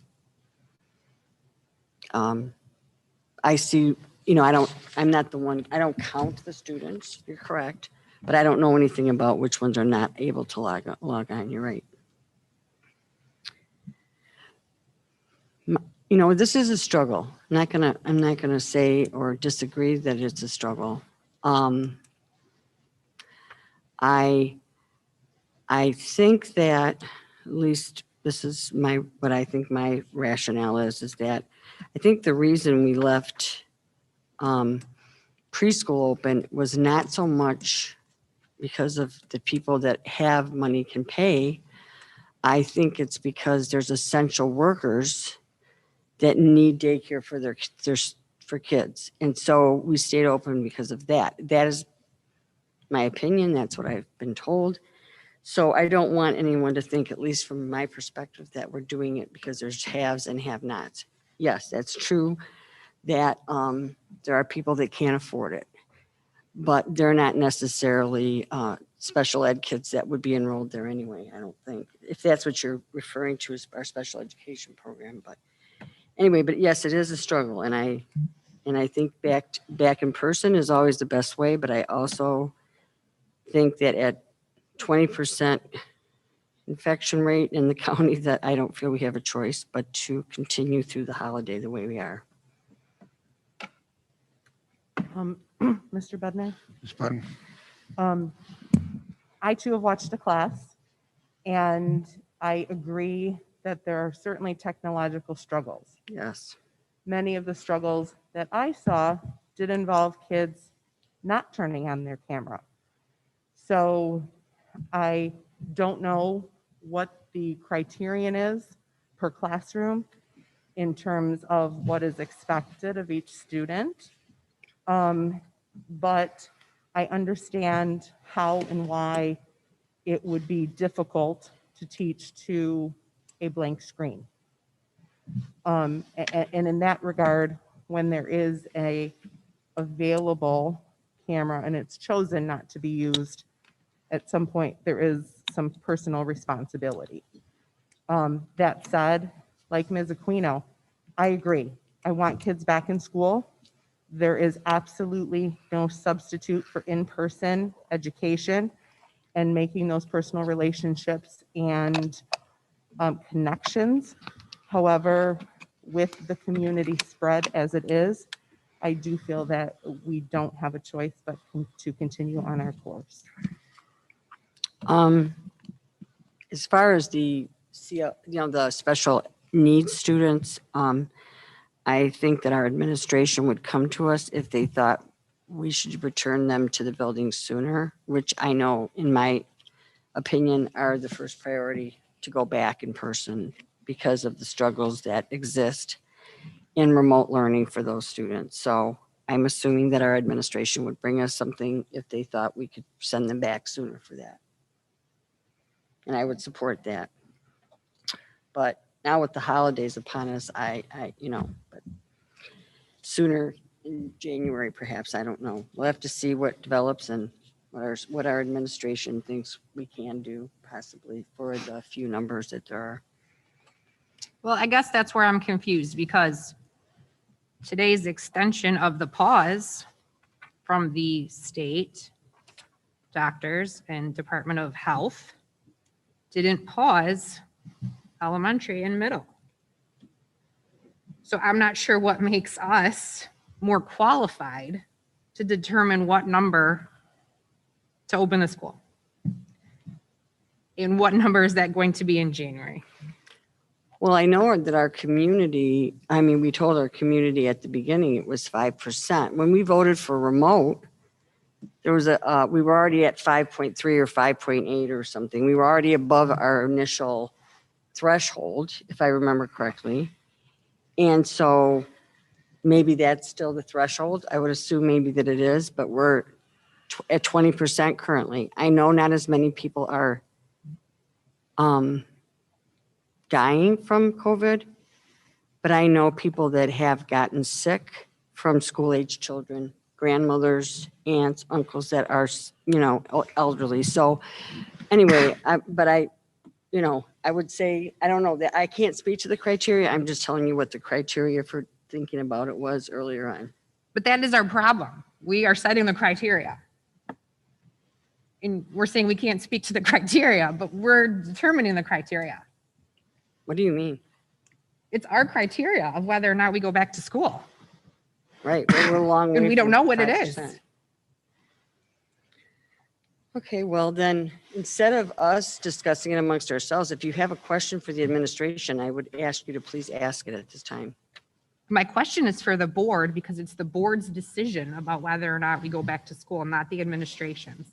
I see, you know, I'm not the one, I don't count the students, you're correct, but I don't know anything about which ones are not able to log on, you're right. You know, this is a struggle. I'm not gonna say or disagree that it's a struggle. I think that, at least this is what I think my rationale is that I think the reason we left preschool open was not so much because of the people that have money can pay. I think it's because there's essential workers that need daycare for kids. And so we stayed open because of that. That is my opinion. That's what I've been told. So I don't want anyone to think, at least from my perspective, that we're doing it because there's haves and have-nots. Yes, that's true that there are people that can't afford it, but they're not necessarily special ed kids that would be enrolled there anyway, I don't think, if that's what you're referring to as our special education program. But anyway, but yes, it is a struggle. And I think back in person is always the best way, but I also think that at 20% infection rate in the county, that I don't feel we have a choice but to continue through the holiday the way we are.
Mr. Bednar?
Ms. Button?
I too have watched a class, and I agree that there are certainly technological struggles.
Yes.
Many of the struggles that I saw did involve kids not turning on their camera. So I don't know what the criterion is per classroom in terms of what is expected of each student. But I understand how and why it would be difficult to teach to a blank screen. And in that regard, when there is a available camera and it's chosen not to be used, at some point, there is some personal responsibility. That said, like Ms. Aquino, I agree. I want kids back in school. There is absolutely no substitute for in-person education and making those personal relationships and connections. However, with the community spread as it is, I do feel that we don't have a choice but to continue on our course.
As far as the the special needs students, I think that our administration would come to us if they thought we should return them to the building sooner, which I know, in my opinion, are the first priority to go back in person because of the struggles that exist in remote learning for those students. So I'm assuming that our administration would bring us something if they thought we could send them back sooner for that. And I would support that. But now with the holidays upon us, but sooner in January, perhaps, I don't know. We'll have to see what develops and what our administration thinks we can do possibly for the few numbers that there are.
Well, I guess that's where I'm confused because today's extension of the pause from the state doctors and Department of Health didn't pause elementary and middle. So I'm not sure what makes us more qualified to determine what number to open the school. And what number is that going to be in January?
Well, I know that our community, we told our community at the beginning it was 5%. When we voted for remote, there was we were already at 5.3 or 5.8 or something. We were already above our initial threshold, if I remember correctly. And so maybe that's still the threshold. I would assume maybe that it is, but we're at 20% currently. I know not as many people are dying from COVID, but I know people that have gotten sick from school-age children, grandmothers, aunts, uncles that are, elderly. So anyway, I would say, I don't know that I can't speak to the criteria. I'm just telling you what the criteria for thinking about it was earlier on.
But that is our problem. We are setting the criteria. And we're saying we can't speak to the criteria, but we're determining the criteria.
What do you mean?
It's our criteria of whether or not we go back to school.
Right, we're a long way.
And we don't
from
know what it
5%.
is.
Okay, well then, instead of us discussing it amongst ourselves, if you have a question for the administration, I would ask you to please ask it at this time.
My question is for the board because it's the board's decision about whether or not we go back to school, not the administration's.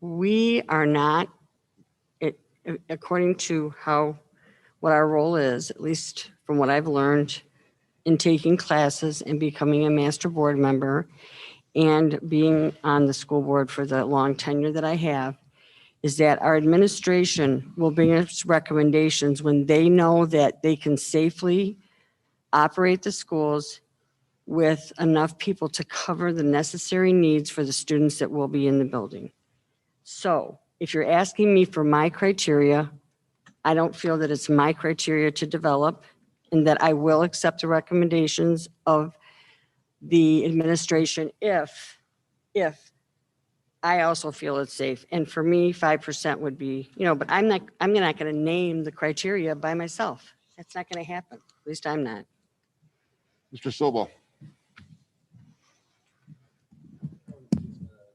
We are not, according to what our role is, at least from what I've learned in taking classes and becoming a master board member and being on the school board for the long tenure that I have, is that our administration will bring us recommendations when they know that they can safely operate the schools with enough people to cover the necessary needs for the students that will be in the building. So if you're asking me for my criteria, I don't feel that it's my criteria to develop and that I will accept the recommendations of the administration if I also feel it's safe. And for me, 5% would be, but I'm not going to name the criteria by myself. That's not going to happen. At least I'm not.
Mr. Silva.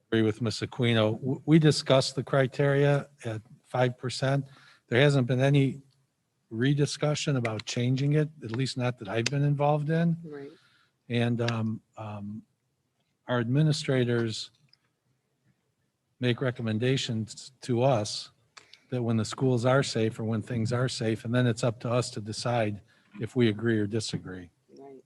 Agree with Ms. Aquino. We discussed the criteria at 5%. There hasn't been any rediscussion about changing it, at least not that I've been involved in.
Right.
And our administrators make recommendations to us that when the schools are safe or when things are safe, and then it's up to us to decide if we agree or disagree.
Right.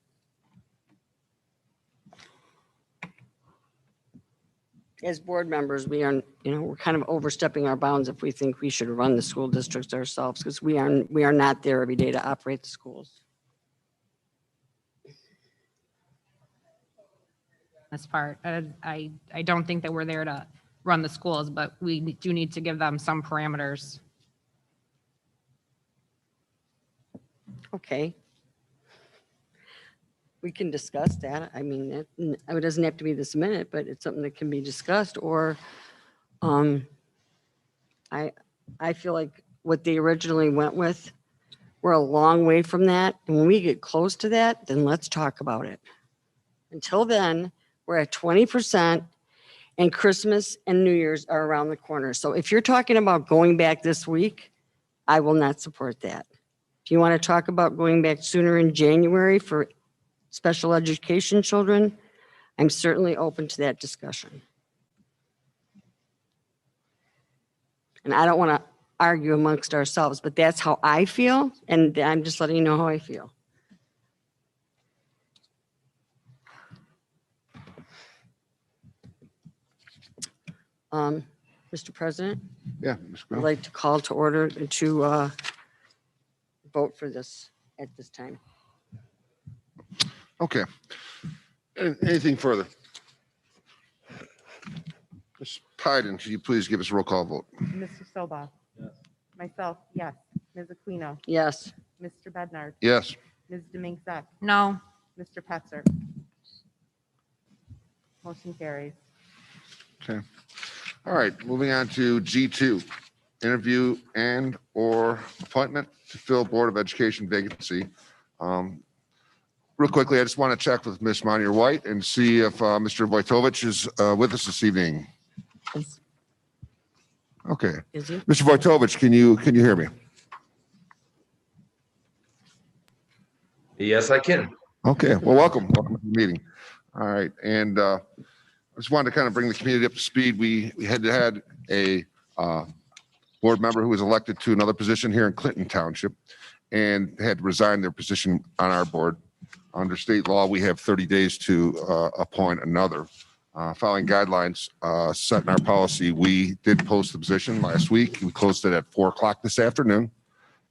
as board members, we are, we're kind of overstepping our bounds if we think we should run the school districts ourselves, because we are not there every day to operate the schools.
This part, I don't think that we're there to run the schools, but we do need to give them some parameters.
Okay. We can discuss that. I mean, it doesn't have to be this minute, but it's something that can be discussed, or I feel like what they originally went with, we're a long way from that. And when we get close to that, then let's talk about it. Until then, we're at 20% and Christmas and New Year's are around the corner. So if you're talking about going back this week, I will not support that. If you want to talk about going back sooner in January for special education children, I'm certainly open to that discussion. And I don't want to argue amongst ourselves, but that's how I feel, and I'm just letting you know how I feel. Mr. President,
Yeah, Ms.
I'd
Quill.
like to call to order to vote for this at this time.
Okay. Anything further? Ms. Pyden, could you please give us a roll call vote?
Mr. Soba? Yes. Myself, yes. Ms. Aquino?
Yes.
Mr. Bednar?
Yes.
Ms. Demink Zek?
No,
Mr. Petzer? Motion carries.
Okay. All right, moving on to G2, interview and or appointment to fill Board of Education vacancy. Real quickly, I just want to check with Ms. Monier White and see if Mr. Wojtovich is with us this evening. Okay.
Is he?
Mr. Wojtovich, can you hear me?
Yes, I can.
Okay, well, welcome to the meeting. All right, and I just wanted to kind of bring the community up to speed. We had a board member who was elected to another position here in Clinton Township and had resigned their position on our board. Under state law, we have 30 days to appoint another. Following guidelines set in our policy, we did post the position last week. We closed it at 4 o'clock this afternoon.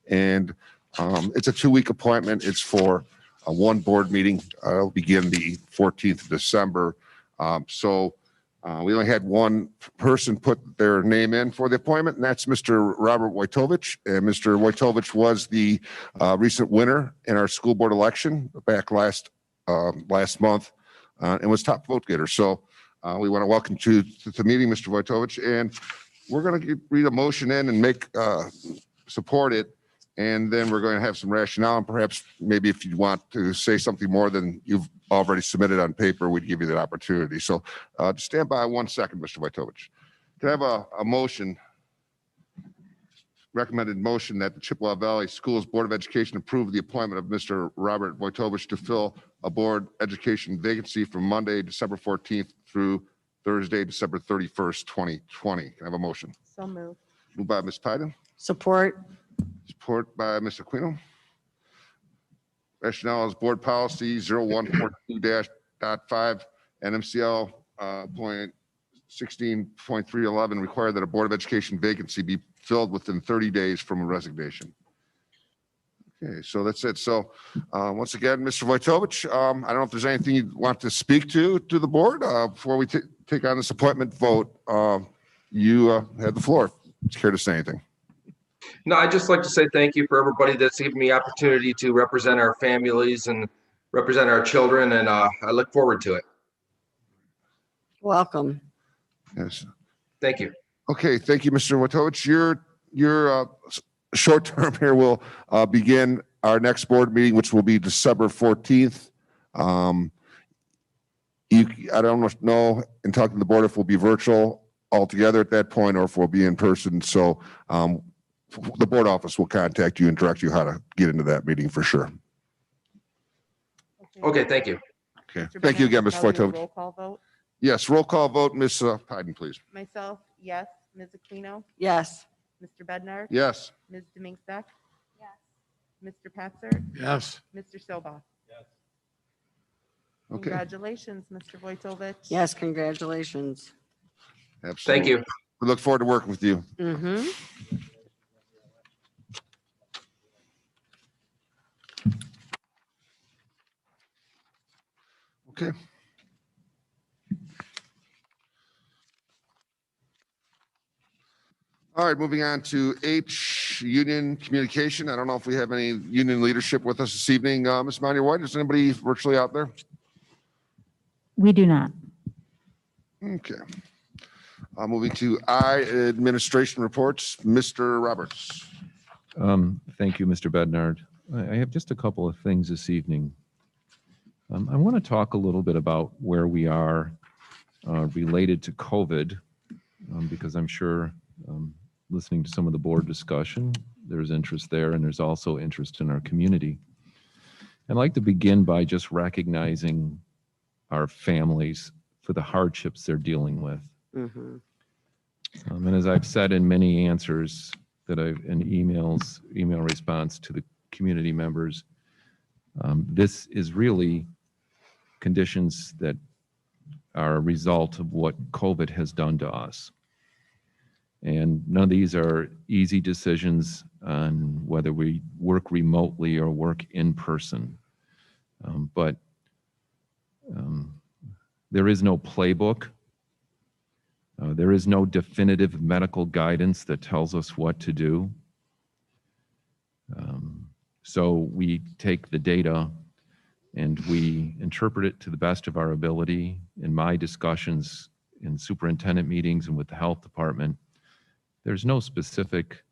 And it's a 2-week appointment. It's for one board meeting. It'll begin the 14th of December. We only had one person put their name in for the appointment, and that's Mr. Robert Wojtovich. And Mr. Wojtovich was the recent winner in our school board election back last month and was top vote getter. So we want to welcome to the meeting, Mr. Wojtovich, and we're going to read a motion in and support it. And then we're going to have some rationale, and perhaps maybe if you want to say something more than you've already submitted on paper, we'd give you that opportunity. So just stand by 1 second, Mr. Wojtovich. Can I have a motion, recommended motion that the Chippewa Valley Schools Board of Education approve the appointment of Mr. Robert Wojtovich to fill a board education vacancy from Monday, December 14th through Thursday, December 31st, 2020. Can I have a motion?
So moved.
Moved by Ms. Pyden.
Support.
Support by Mr. Aquino. Rationale is board policy 0142-5 NMCL point 16.311 require that a Board of Education vacancy be filled within 30 days from a resignation. Okay, so that's it. So once again, Mr. Wojtovich, I don't know if there's anything you want to speak to the board before we take on this appointment vote. You have the floor. Care to say anything?
No, I'd just like to say thank you for everybody that's given me opportunity to represent our families and represent our children, and I look forward to it.
Welcome.
Yes.
Thank you.
Okay, thank you, Mr. Wojtovich. Your short term here will begin our next board meeting, which will be December 14th. I don't know, in talking to the board, if we'll be virtual altogether at that point or if we'll be in person. So the board office will contact you and direct you how to get into that meeting for sure.
Okay, thank you.
Okay,
Mr.
thank you
Bednar,
again, Ms.
shall we do a
Wojtovich.
Roll call vote.
Yes, roll call vote, Ms. Pyden, please.
Myself, yes. Ms. Aquino?
Yes.
Mr. Bednar?
Yes.
Ms. Demink Zek? Yes. Mr. Petzer?
Yes.
Mr. Soba?
Okay.
Congratulations, Mr. Wojtovich.
Yes, congratulations.
Absolutely.
Thank you.
We look forward to working with you.
Mm-hmm.
Okay. All right, moving on to H, union communication. I don't know if we have any union leadership with us this evening. Ms. Monia White, is anybody virtually out there?
We do not.
Okay. Moving to I, administration reports. Mr. Roberts.
Thank you, Mr. Bednard. I have just a couple of things this evening. I want to talk a little bit about where we are related to COVID, because I'm sure listening to some of the board discussion, there's interest there, and there's also interest in our community. I'd like to begin by just recognizing our families for the hardships they're dealing with.
Mm-hmm.
And as I've said in many answers that in email response to the community members, this is really conditions that are a result of what COVID has done to us. And none of these are easy decisions on whether we work remotely or work in person. But there is no playbook. There is no definitive medical guidance that tells us what to do. So we take the data and we interpret it to the best of our ability. In my discussions in superintendent meetings and with the health department, there's no specific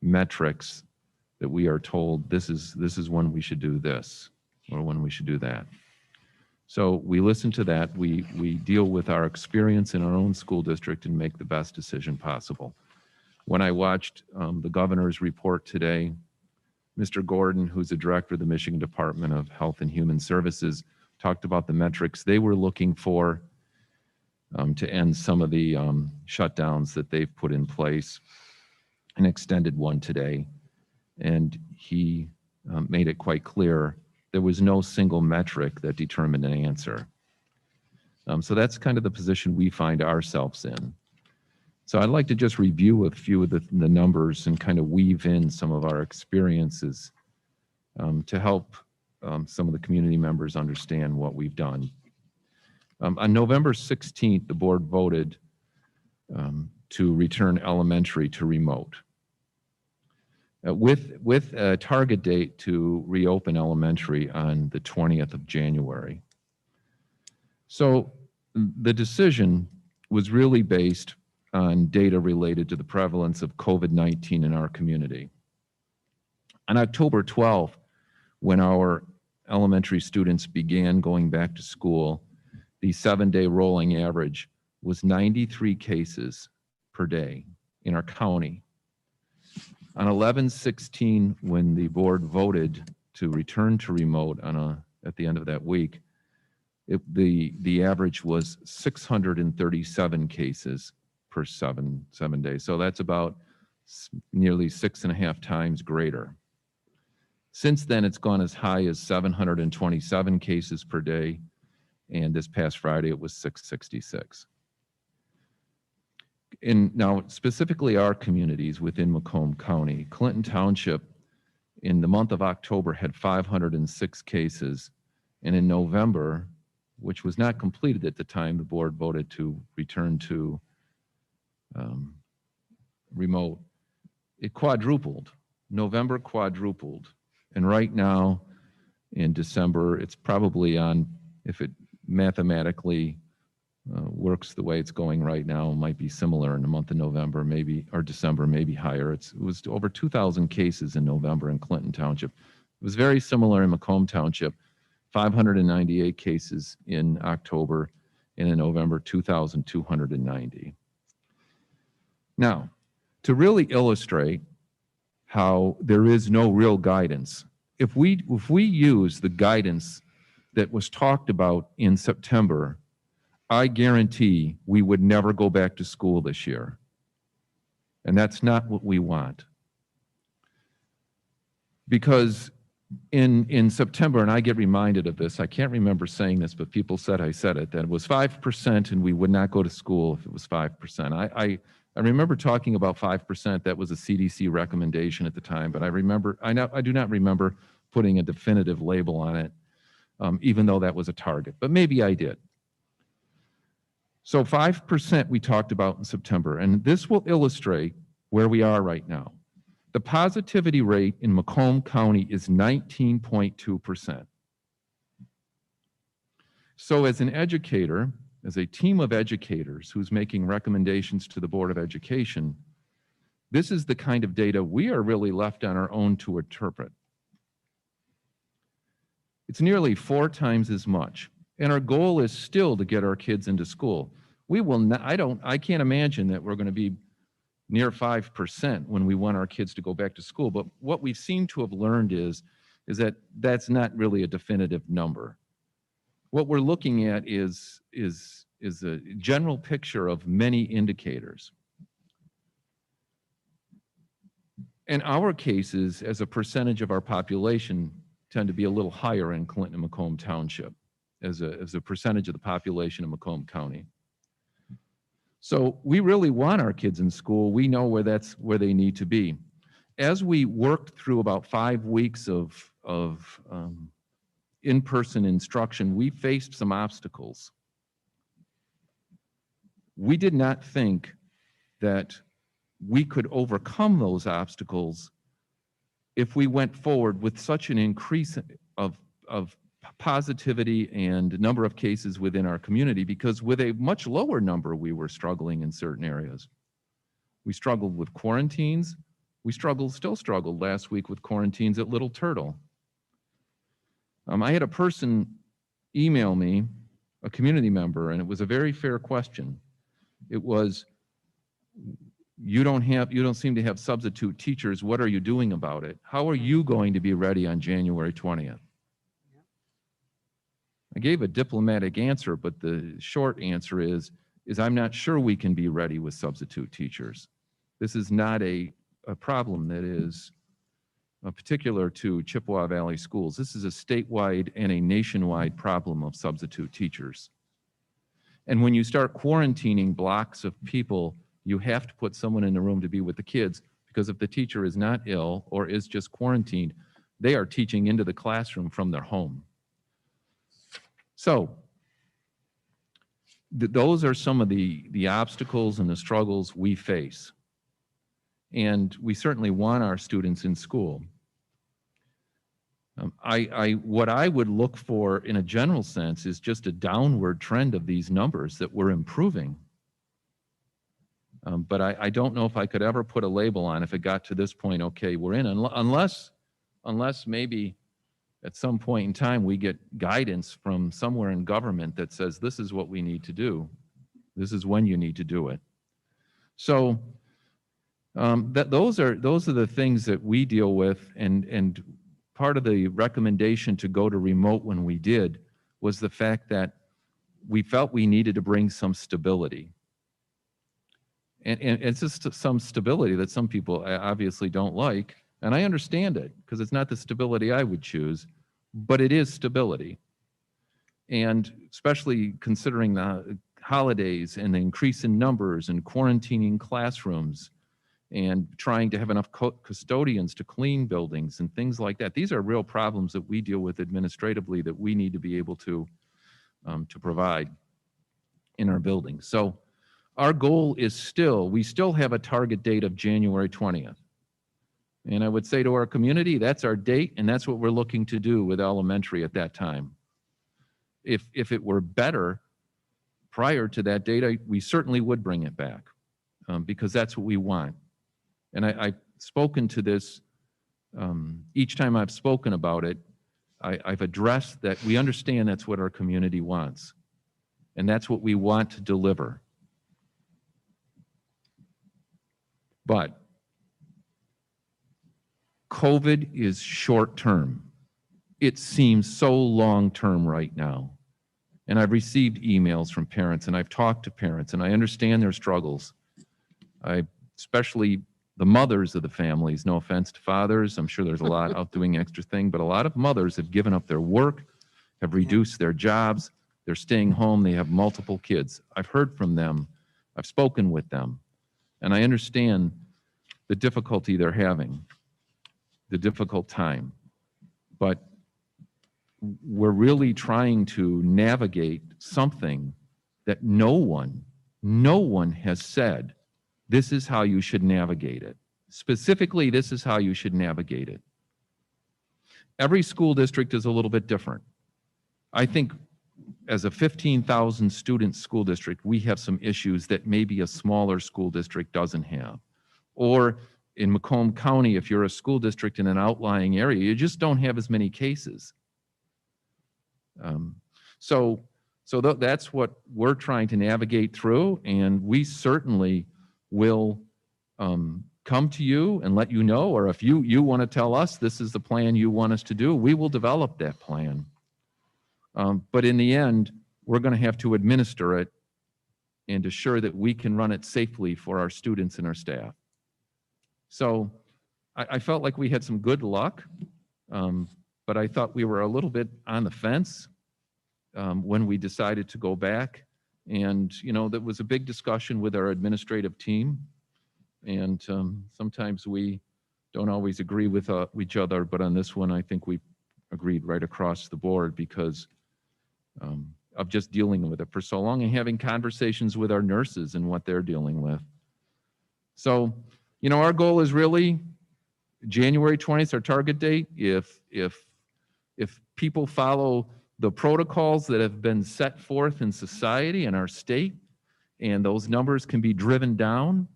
metrics that we are told this is when we should do this or when we should do that. So we listen to that. We deal with our experience in our own school district and make the best decision possible. When I watched the governor's report today, Mr. Gordon, who's the director of the Michigan Department of Health and Human Services, talked about the metrics they were looking for to end some of the shutdowns that they've put in place, and extended one today. And he made it quite clear there was no single metric that determined an answer. So that's kind of the position we find ourselves in. So I'd like to just review a few of the numbers and kind of weave in some of our experiences to help some of the community members understand what we've done. On November 16th, the board voted to return elementary to remote. With a target date to reopen elementary on the 20th of January. So the decision was really based on data related to the prevalence of COVID-19 in our community. On October 12th, when our elementary students began going back to school, the 7-day rolling average was 93 cases per day in our county. On 11/16, when the board voted to return to remote at the end of that week, the average was 637 cases per seven days. So that's about nearly 6.5 times greater. Since then, it's gone as high as 727 cases per day, and this past Friday it was 666. Now, specifically our communities within Macomb County, Clinton Township in the month of October had 506 cases, and in November, which was not completed at the time the board voted to return to remote, it quadrupled. November quadrupled. And right now in December, it's probably on, if it mathematically works the way it's going right now, might be similar in the month of November, maybe, or December, maybe higher. It was over 2,000 cases in November in Clinton Township. It was very similar in Macomb Township, 598 cases in October, and in November, 2,290. Now, to really illustrate how there is no real guidance, if we use the guidance that was talked about in September, I guarantee we would never go back to school this year. And that's not what we want. Because in September, and I get reminded of this, I can't remember saying this, but people said I said it, that it was 5% and we would not go to school if it was 5%. I remember talking about 5%. That was a CDC recommendation at the time, but I do not remember putting a definitive label on it, even though that was a target, but maybe I did. So 5% we talked about in September, and this will illustrate where we are right now. The positivity rate in Macomb County is 19.2%. So as an educator, as a team of educators who's making recommendations to the Board of Education, this is the kind of data we are really left on our own to interpret. It's nearly 4 times as much. And our goal is still to get our kids into school. We will not, I can't imagine that we're going to be near 5% when we want our kids to go back to school. But what we seem to have learned is that that's not really a definitive number. What we're looking at is a general picture of many indicators. And our cases, as a percentage of our population, tend to be a little higher in Clinton and Macomb Township as a percentage of the population of Macomb County. So we really want our kids in school. We know where they need to be. As we worked through about 5 weeks of in-person instruction, we faced some obstacles. We did not think that we could overcome those obstacles if we went forward with such an increase of positivity and number of cases within our community, because with a much lower number, we were struggling in certain areas. We struggled with quarantines. We still struggled last week with quarantines at Little Turtle. I had a person email me, a community member, and it was a very fair question. It was, you don't seem to have substitute teachers. What are you doing about it? How are you going to be ready on January 20th? I gave a diplomatic answer, but the short answer is I'm not sure we can be ready with substitute teachers. This is not a problem that is particular to Chippewa Valley schools. This is a statewide and a nationwide problem of substitute teachers. And when you start quarantining blocks of people, you have to put someone in the room to be with the kids, because if the teacher is not ill or is just quarantined, they are teaching into the classroom from their home. So those are some of the obstacles and the struggles we face. And we certainly want our students in school. What I would look for in a general sense is just a downward trend of these numbers, that we're improving. But I don't know if I could ever put a label on if it got to this point, okay, we're in, unless maybe at some point in time we get guidance from somewhere in government that says this is what we need to do. This is when you need to do it. So those are the things that we deal with, and part of the recommendation to go to remote when we did was the fact that we felt we needed to bring some stability. And it's just some stability that some people obviously don't like, and I understand it, because it's not the stability I would choose, but it is stability. And especially considering the holidays and the increase in numbers and quarantining classrooms and trying to have enough custodians to clean buildings and things like that. These are real problems that we deal with administratively that we need to be able to provide in our buildings. So our goal is we still have a target date of January 20th. And I would say to our community, that's our date, and that's what we're looking to do with elementary at that time. If it were better prior to that date, we certainly would bring it back, because that's what we want. And I've spoken to this, each time I've spoken about it, I've addressed that we understand that's what our community wants, and that's what we want to deliver. But COVID is short-term. It seems so long-term right now. And I've received emails from parents, and I've talked to parents, and I understand their struggles. I especially the mothers of the families, no offense to fathers, I'm sure there's a lot out doing extra thing, but a lot of mothers have given up their work, have reduced their jobs, they're staying home, they have multiple kids. I've heard from them, I've spoken with them, and I understand the difficulty they're having, the difficult time. But we're really trying to navigate something that no one has said, this is how you should navigate it. Specifically, this is how you should navigate it. Every school district is a little bit different. I think as a 15,000 student school district, we have some issues that maybe a smaller school district doesn't have. Or in Macomb County, if you're a school district in an outlying area, you just don't have as many cases. That's what we're trying to navigate through, and we certainly will come to you and let you know, or if you want to tell us this is the plan you want us to do, we will develop that plan. But in the end, we're going to have to administer it and assure that we can run it safely for our students and our staff. So I felt like we had some good luck, but I thought we were a little bit on the fence when we decided to go back. And, you know, that was a big discussion with our administrative team. And sometimes we don't always agree with each other, but on this one, I think we agreed right across the board because of just dealing with it for so long and having conversations with our nurses and what they're dealing with. So, you know, our goal is really January 20th, our target date. If people follow the protocols that have been set forth in society and our state, and those numbers can be driven down,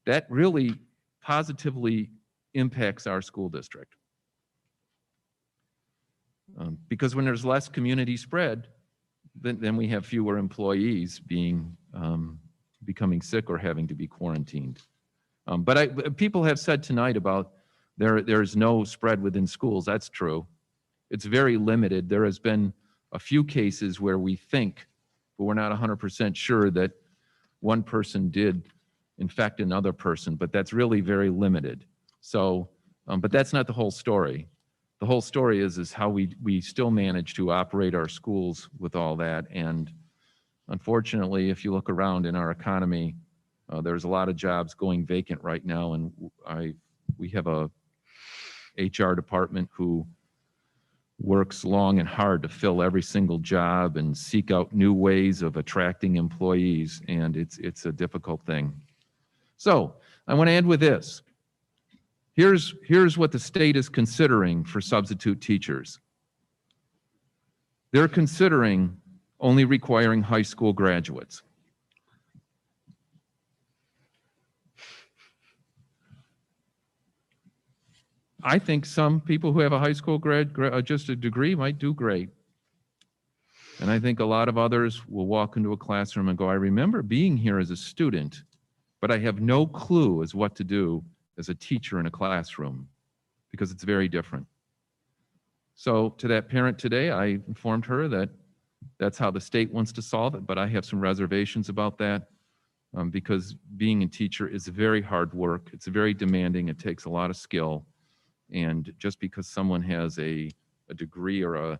that really positively impacts our school district. Because when there's less community spread, then we have fewer employees becoming sick or having to be quarantined. But people have said tonight about there's no spread within schools. That's true. It's very limited. There has been a few cases where we think, but we're not 100% sure that one person did infect another person, but that's really very limited. So, but that's not the whole story. The whole story is how we still manage to operate our schools with all that. And unfortunately, if you look around in our economy, there's a lot of jobs going vacant right now. And we have a HR department who works long and hard to fill every single job and seek out new ways of attracting employees. And it's a difficult thing. So I want to end with this. Here's what the state is considering for substitute teachers. They're considering only requiring high school graduates. I think some people who have a high school just a degree might do great. And I think a lot of others will walk into a classroom and go, I remember being here as a student, but I have no clue as what to do as a teacher in a classroom because it's very different. So to that parent today, I informed her that that's how the state wants to solve it, but I have some reservations about that because being a teacher is very hard work. It's very demanding. It takes a lot of skill. And just because someone has a degree or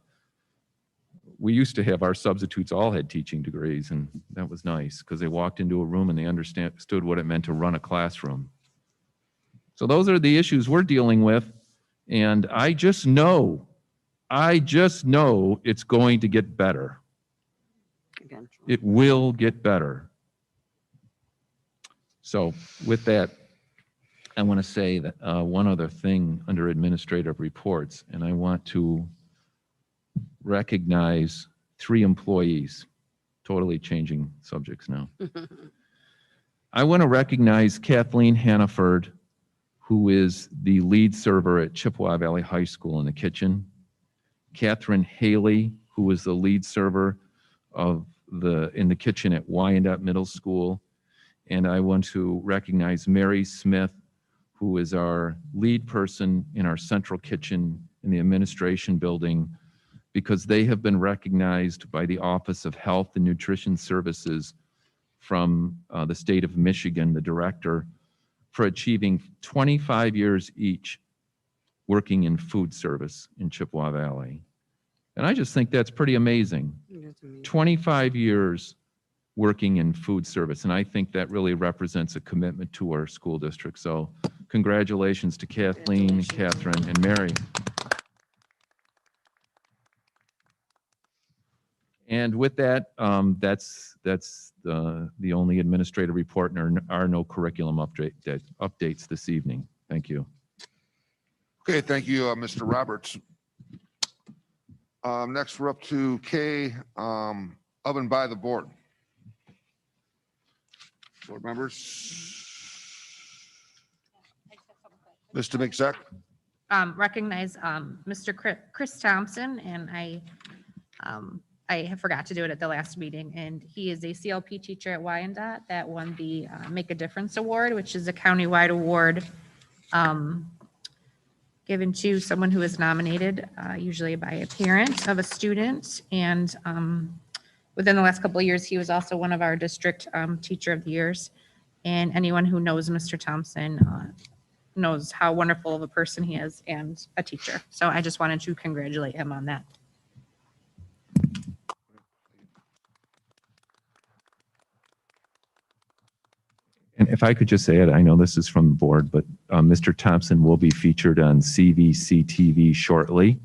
we used to have our substitutes all had teaching degrees, and that was nice because they walked into a room and they understood what it meant to run a classroom. So those are the issues we're dealing with. And I just know it's going to get better.
Again.
It will get better. So with that, I want to say that one other thing under administrative reports, and I want to recognize 3 employees, totally changing subjects now. I want to recognize Kathleen Hannaford, who is the lead server at Chippewa Valley High School in the kitchen. Catherine Haley, who is the lead server in the kitchen at Wyandotte Middle School. And I want to recognize Mary Smith, who is our lead person in our central kitchen in the administration building, because they have been recognized by the Office of Health and Nutrition Services from the state of Michigan, the director, for achieving 25 years each working in food service in Chippewa Valley. And I just think that's pretty amazing. 25 years working in food service. And I think that really represents a commitment to our school district. So congratulations to Kathleen, Catherine, and Mary. And with that, that's the only administrative report, and there are no curriculum updates this evening. Thank you.
Okay, thank you, Mr. Roberts. Next, we're up to K, of and by the board. Board members. Mr. McZack.
Recognize Mr. Chris Thompson, and I have forgot to do it at the last meeting, and he is a CLP teacher at Wyandotte that won the Make a Difference Award, which is a countywide award given to someone who is nominated, usually by a parent of a student. And within the last couple of years, he was also one of our district teacher of the years. And anyone who knows Mr. Thompson knows how wonderful of a person he is and a teacher. So I just wanted to congratulate him on that.
And if I could just say it, I know this is from the board, but Mr. Thompson will be featured on CVC TV shortly.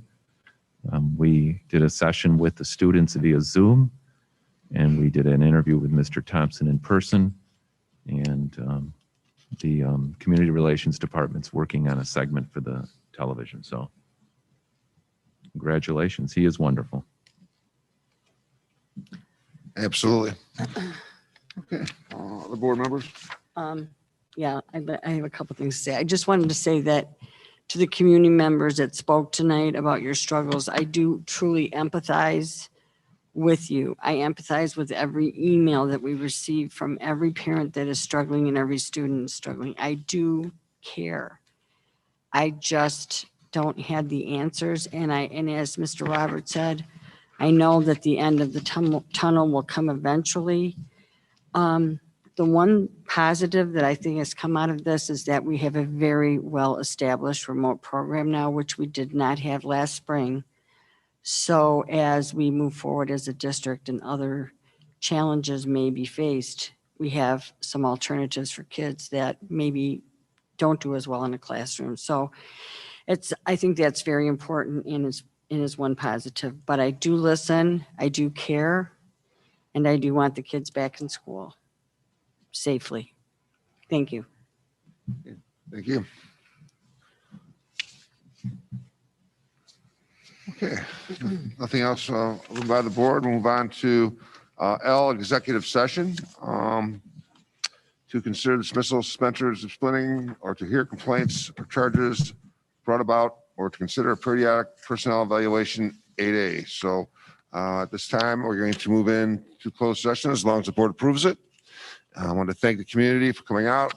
We did a session with the students via Zoom, and we did an interview with Mr. Thompson in person. And the Community Relations Department's working on a segment for the television. So congratulations. He is wonderful.
Absolutely. Okay, the board members.
Yeah, I have a couple things to say. I just wanted to say that to the community members that spoke tonight about your struggles, I do truly empathize with you. I empathize with every email that we receive from every parent that is struggling and every student struggling. I do care. I just don't have the answers. And as Mr. Roberts said, I know that the end of the tunnel will come eventually. The one positive that I think has come out of this is that we have a very well-established remote program now, which we did not have last spring. So as we move forward as a district and other challenges may be faced, we have some alternatives for kids that maybe don't do as well in a classroom. So I think that's very important and is one positive. But I do listen, I do care, and I do want the kids back in school safely. Thank you.
Thank you. Okay, nothing else by the board. We'll move on to L, executive session. To consider dismissal, suspensions, disciplining, or to hear complaints or charges brought about, or to consider a periodic personnel evaluation 8A. So at this time, we're going to move into closed session as long as the board approves it. I want to thank the community for coming out.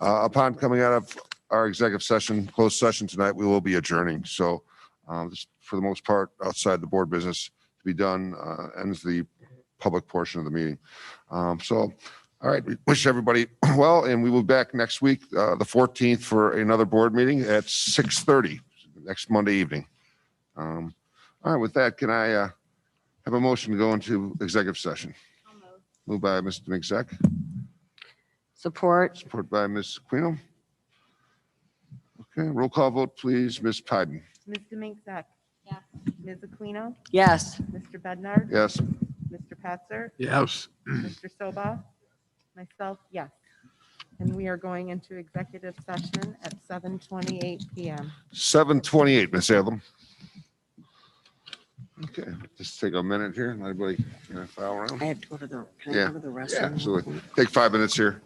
Upon coming out of our executive session, closed session tonight, we will be adjourning. So just for the most part, outside the board business to be done, ends the public portion of the meeting. All right, we wish everybody well, and we will be back next week, the 14th, for another board meeting at 6:30 next Monday evening. All right, with that, can I have a motion to go into executive session? Moved by Mr. McZack.
Support.
Support by Ms. Aquino. Okay, roll call vote, please. Ms. Pyden.
Ms. Demink-Zek.
Yes.
Ms. Aquino.
Yes.
Mr. Bednar.
Yes.
Mr. Patzer.
Yes.
Mr. Soba. Myself, yes. And we are going into executive session at 7:28 PM.
7:28, Ms. Adlam. Okay, just take a minute here. Everybody file around.
I have to go to the, can I
Yeah,
go to the restroom?
yeah, absolutely. Take 5 minutes here.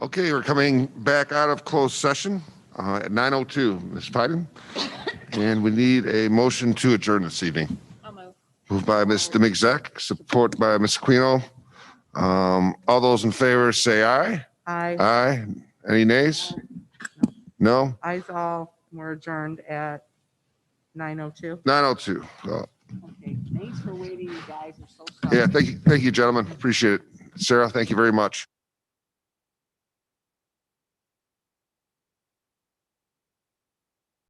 Okay, we're coming back out of closed session at 9:02. Ms. Pyden? And we need a motion to adjourn this evening. Moved by Mr. Mixzak, support by Ms. Aquino. All those in favor say aye.
Aye.
Aye. Any nays? No?
Ayes all. We're adjourned at 9:02.
9:02.
Okay, thanks for waiting, you guys. I'm so sorry.
Yeah, thank you, gentlemen. Appreciate it. Sarah, thank you very much.